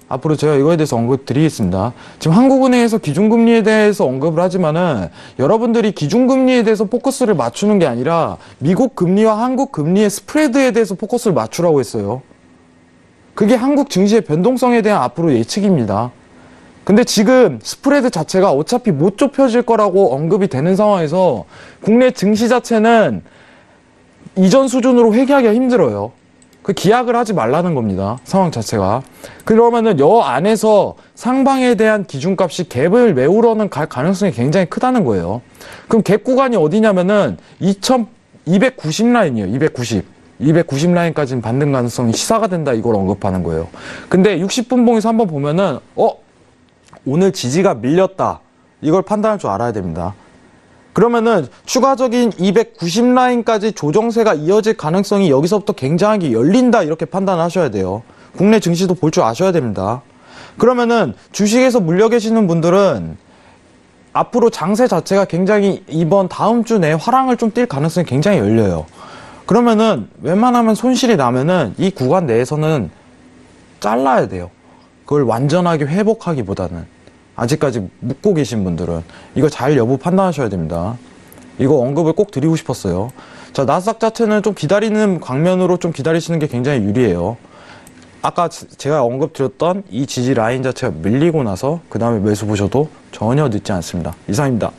앞으로 제가 이거에 대해서 언급 드리겠습니다. 지금 한국은행에서 기준금리에 대해서 언급을 하지만은 여러분들이 기준금리에 대해서 포커스를 맞추는 게 아니라 미국 금리와 한국 금리의 스프레드에 대해서 포커스를 맞추라고 했어요. 그게 한국 증시의 변동성에 대한 앞으로 예측입니다. 근데 지금 스프레드 자체가 어차피 못 좁혀질 거라고 언급이 되는 상황에서 국내 증시 자체는 이전 수준으로 회귀하기가 힘들어요. 그 기약을 하지 말라는 겁니다. 상황 자체가. 그러면은 여 안에서 상방에 대한 기준값이 갭을 메우러는 갈 가능성이 굉장히 크다는 거예요. 그럼 갭 구간이 어디냐면은 2290 라인이에요. 290 라인까지는 반등 가능성이 시사가 된다 이걸 언급하는 거예요. 근데 60분봉에서 한번 보면은 오늘 지지가 밀렸다. 이걸 판단할 줄 알아야 됩니다. 그러면은 추가적인 290 라인까지 조정세가 이어질 가능성이 여기서부터 굉장하게 열린다 이렇게 판단하셔야 돼요. 국내 증시도 볼 줄 아셔야 됩니다. 그러면은 주식에서 물려 계시는 분들은 앞으로 장세 자체가 굉장히 이번 다음 주 내에 화랑을 좀 띌 가능성이 굉장히 열려요. 그러면은 웬만하면 손실이 나면은 이 구간 내에서는 잘라야 돼요. 그걸 완전하게 회복하기보다는. 아직까지 묻고 계신 분들은 이거 잘 여부 판단하셔야 됩니다. 이거 언급을 꼭 드리고 싶었어요. 자, 나스닥 자체는 좀 기다리는 광면으로 좀 기다리시는 게 굉장히 유리해요. 아까 제가 언급드렸던 이 지지 라인 자체가 밀리고 나서 그 다음에 매수 보셔도 전혀 늦지 않습니다. 이상입니다.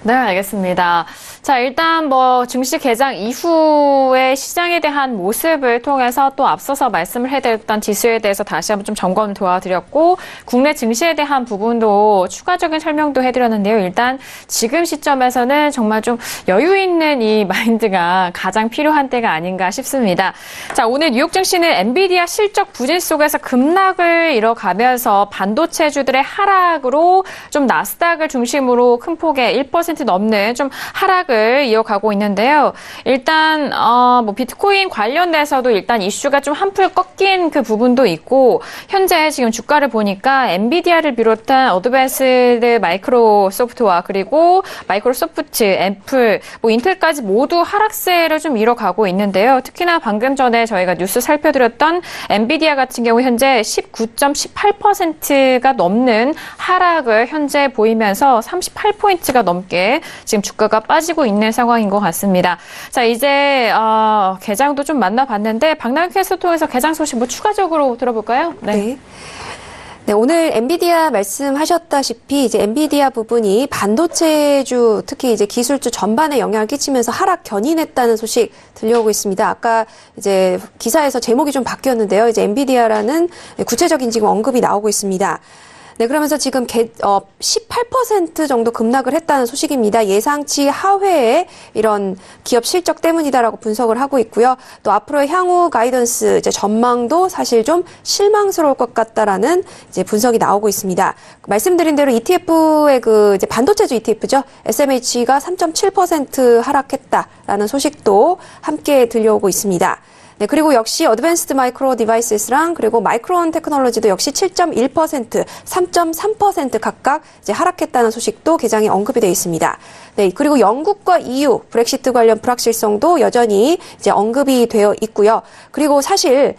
네, 알겠습니다. 자, 일단 뭐 증시 개장 이후의 시장에 대한 모습을 통해서 또 앞서서 말씀을 해드렸던 지수에 대해서 다시 한번 좀 점검 도와드렸고, 국내 증시에 대한 부분도 추가적인 설명도 해드렸는데요. 일단 지금 시점에서는 정말 좀 여유 있는 이 마인드가 가장 필요한 때가 아닌가 싶습니다. 자, 오늘 뉴욕 증시는 엔비디아 실적 부진 속에서 급락을 이뤄가면서 반도체주들의 하락으로 좀 나스닥을 중심으로 큰 폭의 1% 넘는 좀 하락을 이어가고 있는데요. 일단 뭐 비트코인 관련돼서도 일단 이슈가 좀 한풀 꺾인 그 부분도 있고, 현재 지금 주가를 보니까 엔비디아를 비롯한 어드밴스드 마이크로소프트와 그리고 마이크로소프트, 애플, 뭐 인텔까지 모두 하락세를 좀 이뤄가고 있는데요. 특히나 방금 전에 저희가 뉴스 살펴드렸던 엔비디아 같은 경우 현재 19.18%가 넘는 하락을 현재 보이면서 38포인트가 넘게 지금 주가가 빠지고 있는 상황인 것 같습니다. 자, 이제 개장도 좀 만나봤는데 박나영 캐스터 통해서 개장 소식 뭐 추가적으로 들어볼까요? 네. 네, 오늘 엔비디아 말씀하셨다시피 이제 엔비디아 부분이 반도체주, 특히 이제 기술주 전반에 영향을 끼치면서 하락 견인했다는 소식 들려오고 있습니다. 아까 이제 기사에서 제목이 좀 바뀌었는데요. 이제 엔비디아라는 구체적인 지금 언급이 나오고 있습니다. 네, 그러면서 지금 18% 정도 급락을 했다는 소식입니다. 예상치 하회의 이런 기업 실적 때문이다라고 분석을 하고 있고요. 또 앞으로의 향후 가이던스 이제 전망도 사실 좀 실망스러울 것 같다라는 이제 분석이 나오고 있습니다. 말씀드린 대로 ETF의 그 이제 반도체주 ETF죠. SMH가 3.7% 하락했다라는 소식도 함께 들려오고 있습니다. 네, 그리고 역시 어드밴스드 마이크로 디바이스랑 그리고 마이크론 테크놀로지도 역시 7.1%, 3.3% 각각 이제 하락했다는 소식도 개장에 언급이 되어 있습니다. 네, 그리고 영국과 EU 브렉시트 관련 불확실성도 여전히 이제 언급이 되어 있고요. 그리고 사실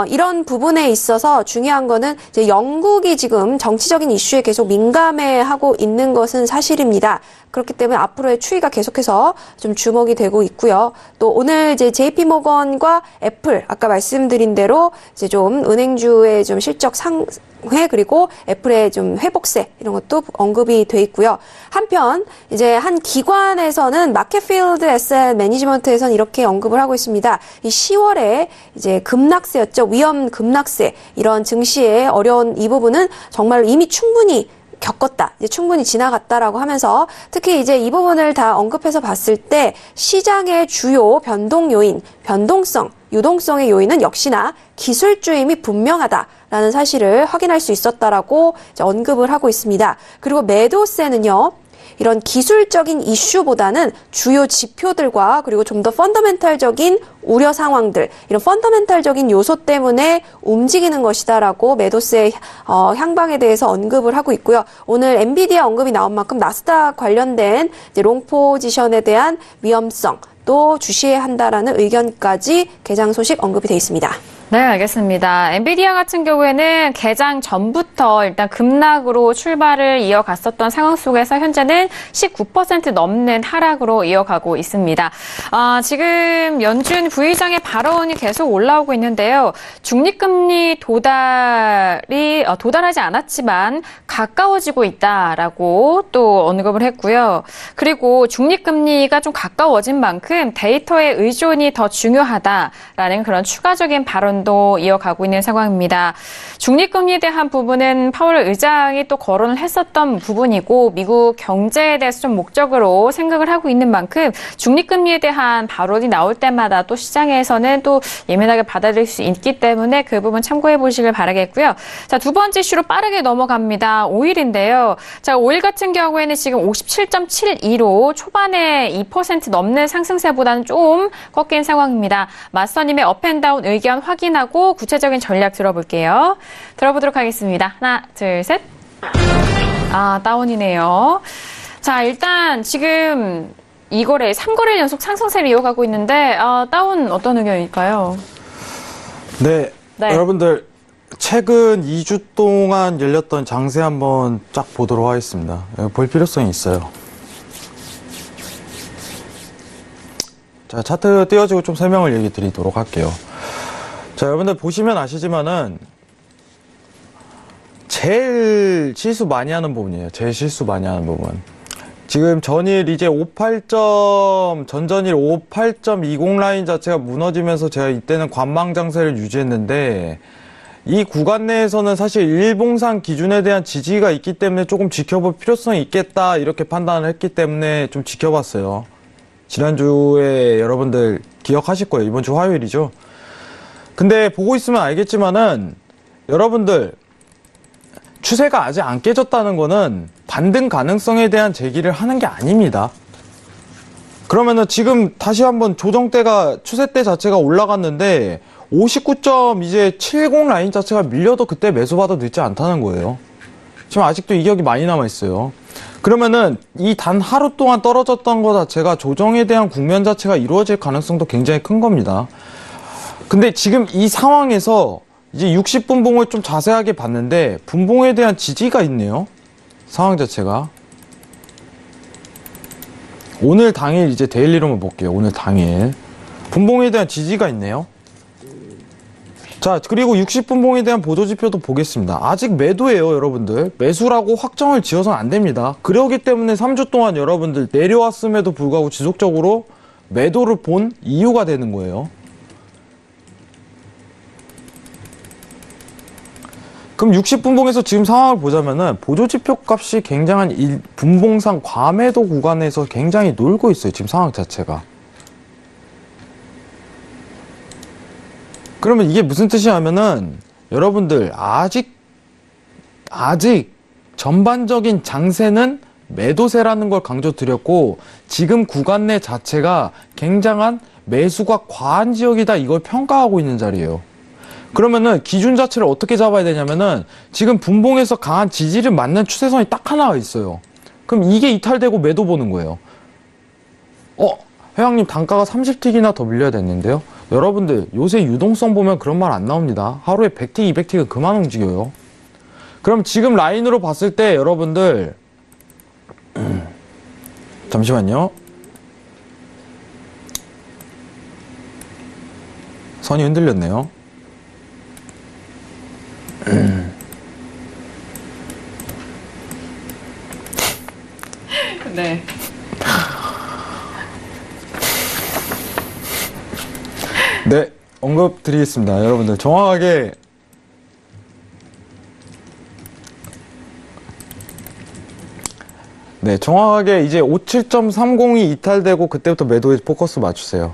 이런 부분에 있어서 중요한 거는 이제 영국이 지금 정치적인 이슈에 계속 민감해하고 있는 것은 사실입니다. 그렇기 때문에 앞으로의 추이가 계속해서 좀 주목이 되고 있고요. 또 오늘 이제 JP모건과 애플 아까 말씀드린 대로 이제 좀 은행주의 좀 실적 상회 그리고 애플의 좀 회복세 이런 것도 언급이 돼 있고요. 한편 이제 한 기관에서는 마켓필드 에셋 매니지먼트에서는 이렇게 언급을 하고 있습니다. 이 10월에 이제 급락세였죠. 위험 급락세 이런 증시의 어려운 이 부분은 정말 이미 충분히 겪었다. 이제 충분히 지나갔다라고 하면서 특히 이제 이 부분을 다 언급해서 봤을 때 시장의 주요 변동 요인, 변동성, 유동성의 요인은 역시나 기술주임이 분명하다라는 사실을 확인할 수 있었다라고 이제 언급을 하고 있습니다. 그리고 매도세는요. 이런 기술적인 이슈보다는 주요 지표들과 그리고 좀 더 펀더멘탈적인 우려 상황들, 이런 펀더멘탈적인 요소 때문에 움직이는 것이다라고 매도세 향방에 대해서 언급을 하고 있고요. 오늘 엔비디아 언급이 나온 만큼 나스닥 관련된 이제 롱 포지션에 대한 위험성 또 주시해야 한다라는 의견까지 개장 소식 언급이 되어 있습니다. 네, 알겠습니다. 엔비디아 같은 경우에는 개장 전부터 일단 급락으로 출발을 이어갔었던 상황 속에서 현재는 19% 넘는 하락으로 이어가고 있습니다. 지금 연준 부의장의 발언이 계속 올라오고 있는데요. 중립금리 도달하지 않았지만 가까워지고 있다라고 또 언급을 했고요. 그리고 중립금리가 좀 가까워진 만큼 데이터의 의존이 더 중요하다라는 그런 추가적인 발언 도 이어가고 있는 상황입니다. 중립금리에 대한 부분은 파월 의장이 또 거론을 했었던 부분이고 미국 경제에 대해서 좀 목적으로 생각을 하고 있는 만큼 중립금리에 대한 발언이 나올 때마다 또 시장에서는 또 예민하게 받아들일 수 있기 때문에 그 부분 참고해 보시길 바라겠고요. 자, 두 번째 이슈로 빠르게 넘어갑니다. 오일인데요. 자, 오일 같은 경우에는 지금 57.72로 초반에 2% 넘는 상승세보다는 좀 꺾인 상황입니다. 마스터님의 업앤다운 의견 확인하고 구체적인 전략 들어볼게요. 들어보도록 하겠습니다. 하나, 둘, 셋. 다운이네요. 자, 일단 지금 2거래, 3거래 연속 상승세를 이어가고 있는데 다운 어떤 의견일까요? 네. 여러분들 최근 2주 동안 열렸던 장세 한번 쫙 보도록 하겠습니다. 볼 필요성이 있어요. 자, 차트 띄워지고 좀 설명을 얘기 드리도록 할게요. 자, 여러분들 보시면 아시지만은 제일 실수 많이 하는 부분이에요. 제일 실수 많이 하는 부분. 지금 전일 이제 58.20 라인 자체가 무너지면서 제가 이때는 관망 장세를 유지했는데, 이 구간 내에서는 사실 일봉상 기준에 대한 지지가 있기 때문에 조금 지켜볼 필요성이 있겠다 이렇게 판단을 했기 때문에 좀 지켜봤어요. 지난주에 여러분들 기억하실 거예요. 이번 주 화요일이죠. 근데 보고 있으면 알겠지만은 여러분들 추세가 아직 안 깨졌다는 거는 반등 가능성에 대한 제기를 하는 게 아닙니다. 그러면은 지금 다시 한번 조정대가 추세대 자체가 올라갔는데 59.70 라인 자체가 밀려도 그때 매수받아 늦지 않다는 거예요. 지금 아직도 이격이 많이 남아있어요. 그러면은 이 단 하루 동안 떨어졌던 거 자체가 조정에 대한 국면 자체가 이루어질 가능성도 굉장히 큰 겁니다. 근데 지금 이 상황에서 이제 60분봉을 좀 자세하게 봤는데 분봉에 대한 지지가 있네요. 상황 자체가. 오늘 당일 이제 데일리로만 볼게요. 오늘 당일. 분봉에 대한 지지가 있네요. 자, 그리고 60분봉에 대한 보조지표도 보겠습니다. 아직 매도예요, 여러분들. 매수라고 확정을 지어서는 안 됩니다. 그러기 때문에 3주 동안 여러분들 내려왔음에도 불구하고 지속적으로 매도를 본 이유가 되는 거예요. 그럼 60분봉에서 지금 상황을 보자면은 보조지표 값이 굉장한 분봉상 과매도 구간에서 굉장히 놀고 있어요. 지금 상황 자체가. 그러면 이게 무슨 뜻이냐면은 여러분들 아직 전반적인 장세는 매도세라는 걸 강조드렸고 지금 구간 내 자체가 굉장한 매수가 과한 지역이다 이걸 평가하고 있는 자리예요. 그러면은 기준 자체를 어떻게 잡아야 되냐면은 지금 분봉에서 강한 지지를 맞는 추세선이 딱 하나가 있어요. 그럼 이게 이탈되고 매도 보는 거예요. 회장님 단가가 30틱이나 더 밀려야 됐는데요. 여러분들 요새 유동성 보면 그런 말 안 나옵니다. 하루에 100틱, 200틱은 그만 움직여요. 그럼 지금 라인으로 봤을 때 여러분들 잠시만요. 선이 흔들렸네요. 네. 네, 언급 드리겠습니다. 여러분들 정확하게 이제 57.30이 이탈되고 그때부터 매도에 포커스 맞추세요.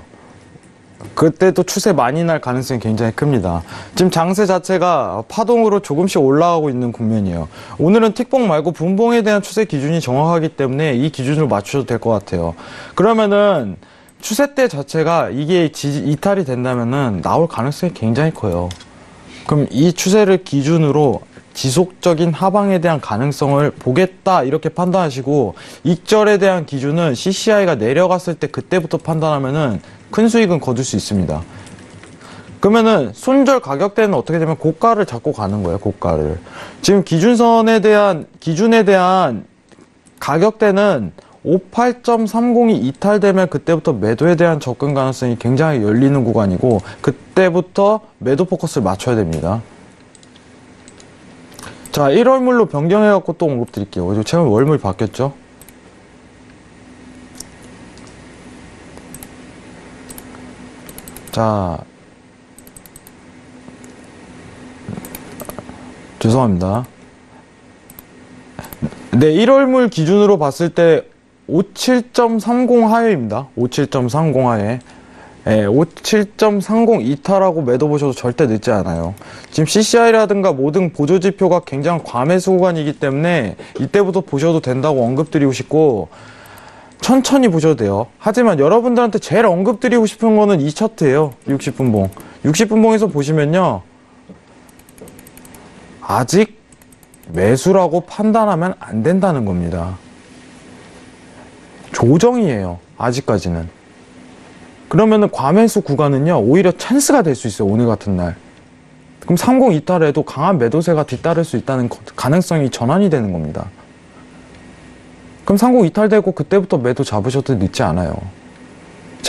그때도 추세 많이 날 가능성이 굉장히 큽니다. 지금 장세 자체가 파동으로 조금씩 올라가고 있는 국면이에요. 오늘은 틱봉 말고 분봉에 대한 추세 기준이 정확하기 때문에 이 기준으로 맞추셔도 될 것 같아요. 그러면은 추세대 자체가 이게 이탈이 된다면은 나올 가능성이 굉장히 커요. 그럼 이 추세를 기준으로 지속적인 하방에 대한 가능성을 보겠다 이렇게 판단하시고 익절에 대한 기준은 CCI가 내려갔을 때 그때부터 판단하면은 큰 수익은 거둘 수 있습니다. 그러면은 손절 가격대는 어떻게 되면 고가를 잡고 가는 거예요. 고가를. 지금 기준에 대한 가격대는 58.30이 이탈되면 그때부터 매도에 대한 접근 가능성이 굉장히 열리는 구간이고 그때부터 매도 포커스를 맞춰야 됩니다. 자, 1월물로 변경해갖고 또 언급 드릴게요. 최근 월물 바뀌었죠? 자, 죄송합니다. 네, 1월물 기준으로 봤을 때 57.30 하회입니다. 57.30 하회. 예, 57.30 이탈하고 매도 보셔도 절대 늦지 않아요. 지금 CCI라든가 모든 보조지표가 굉장히 과매수 구간이기 때문에 이때부터 보셔도 된다고 언급드리고 싶고 천천히 보셔도 돼요. 하지만 여러분들한테 제일 언급드리고 싶은 거는 이 차트예요. 60분봉. 60분봉에서 보시면요. 아직 매수라고 판단하면 안 된다는 겁니다. 조정이에요. 아직까지는. 그러면은 과매수 구간은요, 오히려 찬스가 될 수 있어요. 오늘 같은 날. 그럼 30 이탈에도 강한 매도세가 뒤따를 수 있다는 가능성이 전환이 되는 겁니다. 그럼 30 이탈되고 그때부터 매도 잡으셔도 늦지 않아요.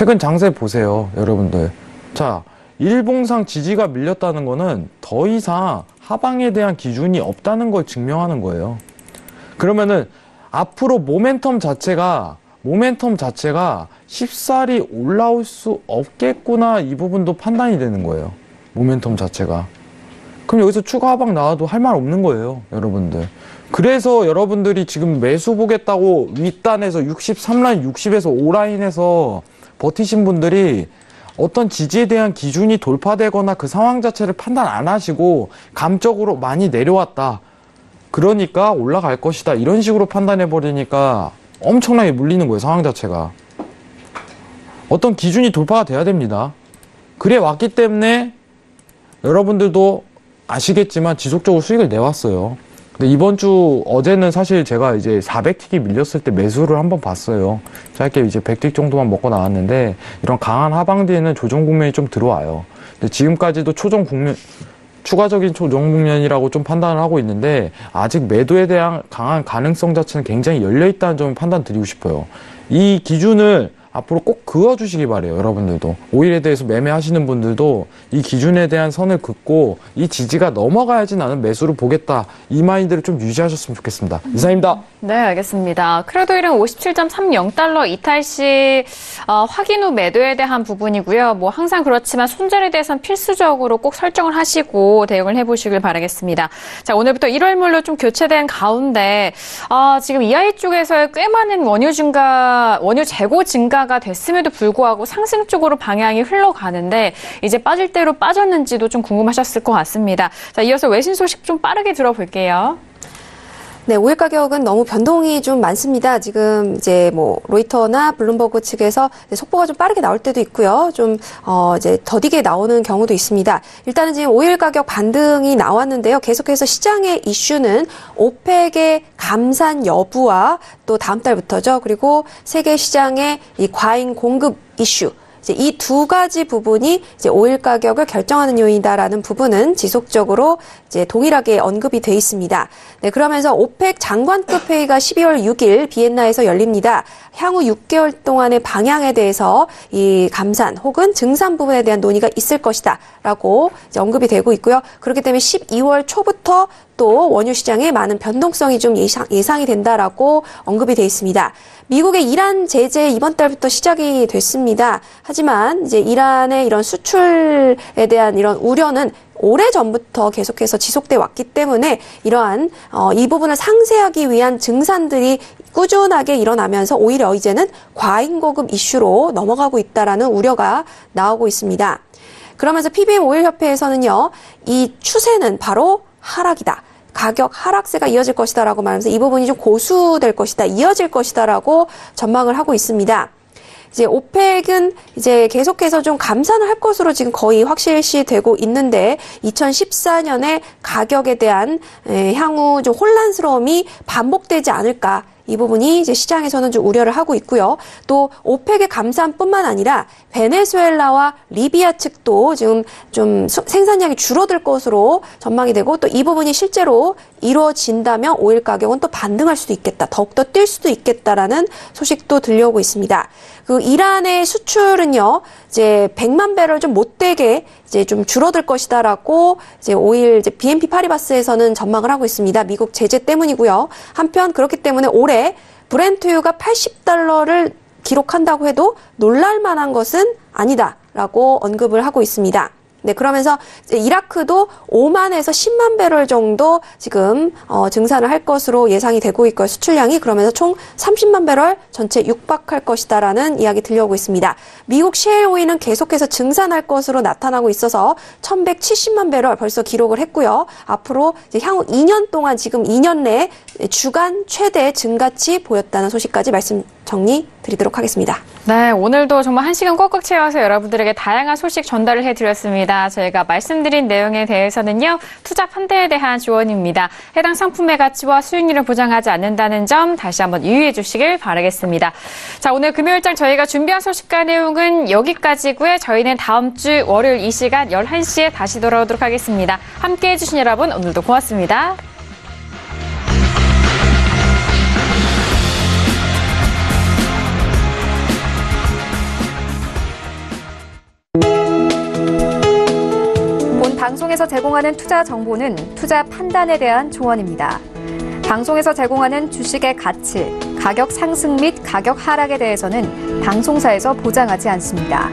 최근 장세 보세요, 여러분들. 자, 일봉상 지지가 밀렸다는 거는 더 이상 하방에 대한 기준이 없다는 걸 증명하는 거예요. 그러면은 앞으로 모멘텀 자체가 쉽사리 올라올 수 없겠구나, 이 부분도 판단이 되는 거예요. 모멘텀 자체가. 그럼 여기서 추가 하방 나와도 할 말 없는 거예요, 여러분들. 그래서 여러분들이 지금 매수 보겠다고 윗단에서 63라인, 60에서 5라인에서 버티신 분들이 어떤 지지에 대한 기준이 돌파되거나 그 상황 자체를 판단 안 하시고 감적으로 많이 내려왔다, 그러니까 올라갈 것이다, 이런 식으로 판단해버리니까 엄청나게 물리는 거예요, 상황 자체가. 어떤 기준이 돌파가 돼야 됩니다. 그래 왔기 때문에 여러분들도 아시겠지만 지속적으로 수익을 내왔어요. 근데 이번 주 어제는 사실 제가 이제 400틱이 밀렸을 때 매수를 한번 봤어요. 짧게 이제 100틱 정도만 먹고 나왔는데, 이런 강한 하방 뒤에는 조정 국면이 좀 들어와요. 근데 지금까지도 추가적인 조정 국면이라고 좀 판단을 하고 있는데, 아직 매도에 대한 강한 가능성 자체는 굉장히 열려있다는 점을 판단 드리고 싶어요. 이 기준을 앞으로 꼭 그어주시기 바래요, 여러분들도. 오일에 대해서 매매하시는 분들도 이 기준에 대한 선을 긋고 이 지지가 넘어가야지 나는 매수를 보겠다, 이 마인드를 좀 유지하셨으면 좋겠습니다. 이상입니다. 네, 알겠습니다. 크루드오일은 57.30달러 이탈시 확인 후 매도에 대한 부분이고요. 뭐 항상 그렇지만 손절에 대해서는 필수적으로 꼭 설정을 하시고 대응을 해보시길 바라겠습니다. 자, 오늘부터 1월물로 좀 교체된 가운데 지금 EI 쪽에서의 꽤 많은 원유 재고 증가가 됐음에도 불구하고 상승 쪽으로 방향이 흘러가는데, 이제 빠질 대로 빠졌는지도 좀 궁금하셨을 것 같습니다. 자, 이어서 외신 소식 좀 빠르게 들어볼게요. 네, 오일 가격은 너무 변동이 좀 많습니다. 지금 이제 뭐 로이터나 블룸버그 측에서 속보가 좀 빠르게 나올 때도 있고요. 좀 이제 더디게 나오는 경우도 있습니다. 일단은 지금 오일 가격 반등이 나왔는데요. 계속해서 시장의 이슈는 오펙의 감산 여부와 또 다음 달부터죠. 그리고 세계 시장의 이 과잉 공급 이슈. 이 두 가지 부분이 이제 오일 가격을 결정하는 요인이다라는 부분은 지속적으로 이제 동일하게 언급이 돼 있습니다. 네, 그러면서 오펙 장관급 회의가 12월 6일 비엔나에서 열립니다. 향후 6개월 동안의 방향에 대해서 이 감산 혹은 증산 부분에 대한 논의가 있을 것이다라고 이제 언급이 되고 있고요. 그렇기 때문에 12월 초부터 또 원유 시장에 많은 변동성이 좀 예상이 된다라고 언급이 돼 있습니다. 미국의 이란 제재 이번 달부터 시작이 됐습니다. 하지만 이제 이란의 이런 수출에 대한 이런 우려는 오래전부터 계속해서 지속돼 왔기 때문에 이러한 이 부분을 상쇄하기 위한 증산들이 꾸준하게 일어나면서 오히려 이제는 과잉 고급 이슈로 넘어가고 있다라는 우려가 나오고 있습니다. 그러면서 PBM 오일협회에서는요, 이 추세는 바로 하락이다. 가격 하락세가 이어질 것이다라고 말하면서 이 부분이 좀 고수될 것이다, 이어질 것이다라고 전망을 하고 있습니다. 이제 오펙은 이제 계속해서 좀 감산을 할 것으로 지금 거의 확실시되고 있는데, 2014년에 가격에 대한 향후 좀 혼란스러움이 반복되지 않을까, 이 부분이 이제 시장에서는 좀 우려를 하고 있고요. 또 오펙의 감산뿐만 아니라 베네수엘라와 리비아 측도 지금 좀 생산량이 줄어들 것으로 전망이 되고, 또 이 부분이 실제로 이루어진다면 오일 가격은 또 반등할 수도 있겠다, 더욱더 뛸 수도 있겠다라는 소식도 들려오고 있습니다. 그 이란의 수출은요, 이제 100만 배럴 좀 못되게 이제 좀 줄어들 것이다라고 이제 오일 이제 BNP 파리바스에서는 전망을 하고 있습니다. 미국 제재 때문이고요. 한편 그렇기 때문에 올해 브렌트유가 $80를 기록한다고 해도 놀랄 만한 것은 아니다라고 언급을 하고 있습니다. 네, 그러면서 이제 이라크도 5만에서 10만 배럴 정도 지금 증산을 할 것으로 예상이 되고 있고요. 수출량이 그러면서 총 30만 배럴 전체 육박할 것이다라는 이야기 들려오고 있습니다. 미국 셰일 오일은 계속해서 증산할 것으로 나타나고 있어서 1170만 배럴 벌써 기록을 했고요. 앞으로 이제 향후 2년 동안 지금 2년 내에 주간 최대 증가치 보였다는 소식까지 말씀 정리 드리도록 하겠습니다. 네, 오늘도 정말 1시간 꽉꽉 채워서 여러분들에게 다양한 소식 전달을 해드렸습니다. 저희가 말씀드린 내용에 대해서는요, 투자 판단에 대한 조언입니다. 해당 상품의 가치와 수익률을 보장하지 않는다는 점 다시 한번 유의해 주시길 바라겠습니다. 자, 오늘 금요일장 저희가 준비한 소식과 내용은 여기까지고요. 저희는 다음 주 월요일 이 시간 11시에 다시 돌아오도록 하겠습니다. 함께해 주신 여러분 오늘도 고맙습니다. 방송에서 제공하는 투자 정보는 투자 판단에 대한 조언입니다. 방송에서 제공하는 주식의 가치, 가격 상승 및 가격 하락에 대해서는 방송사에서 보장하지 않습니다.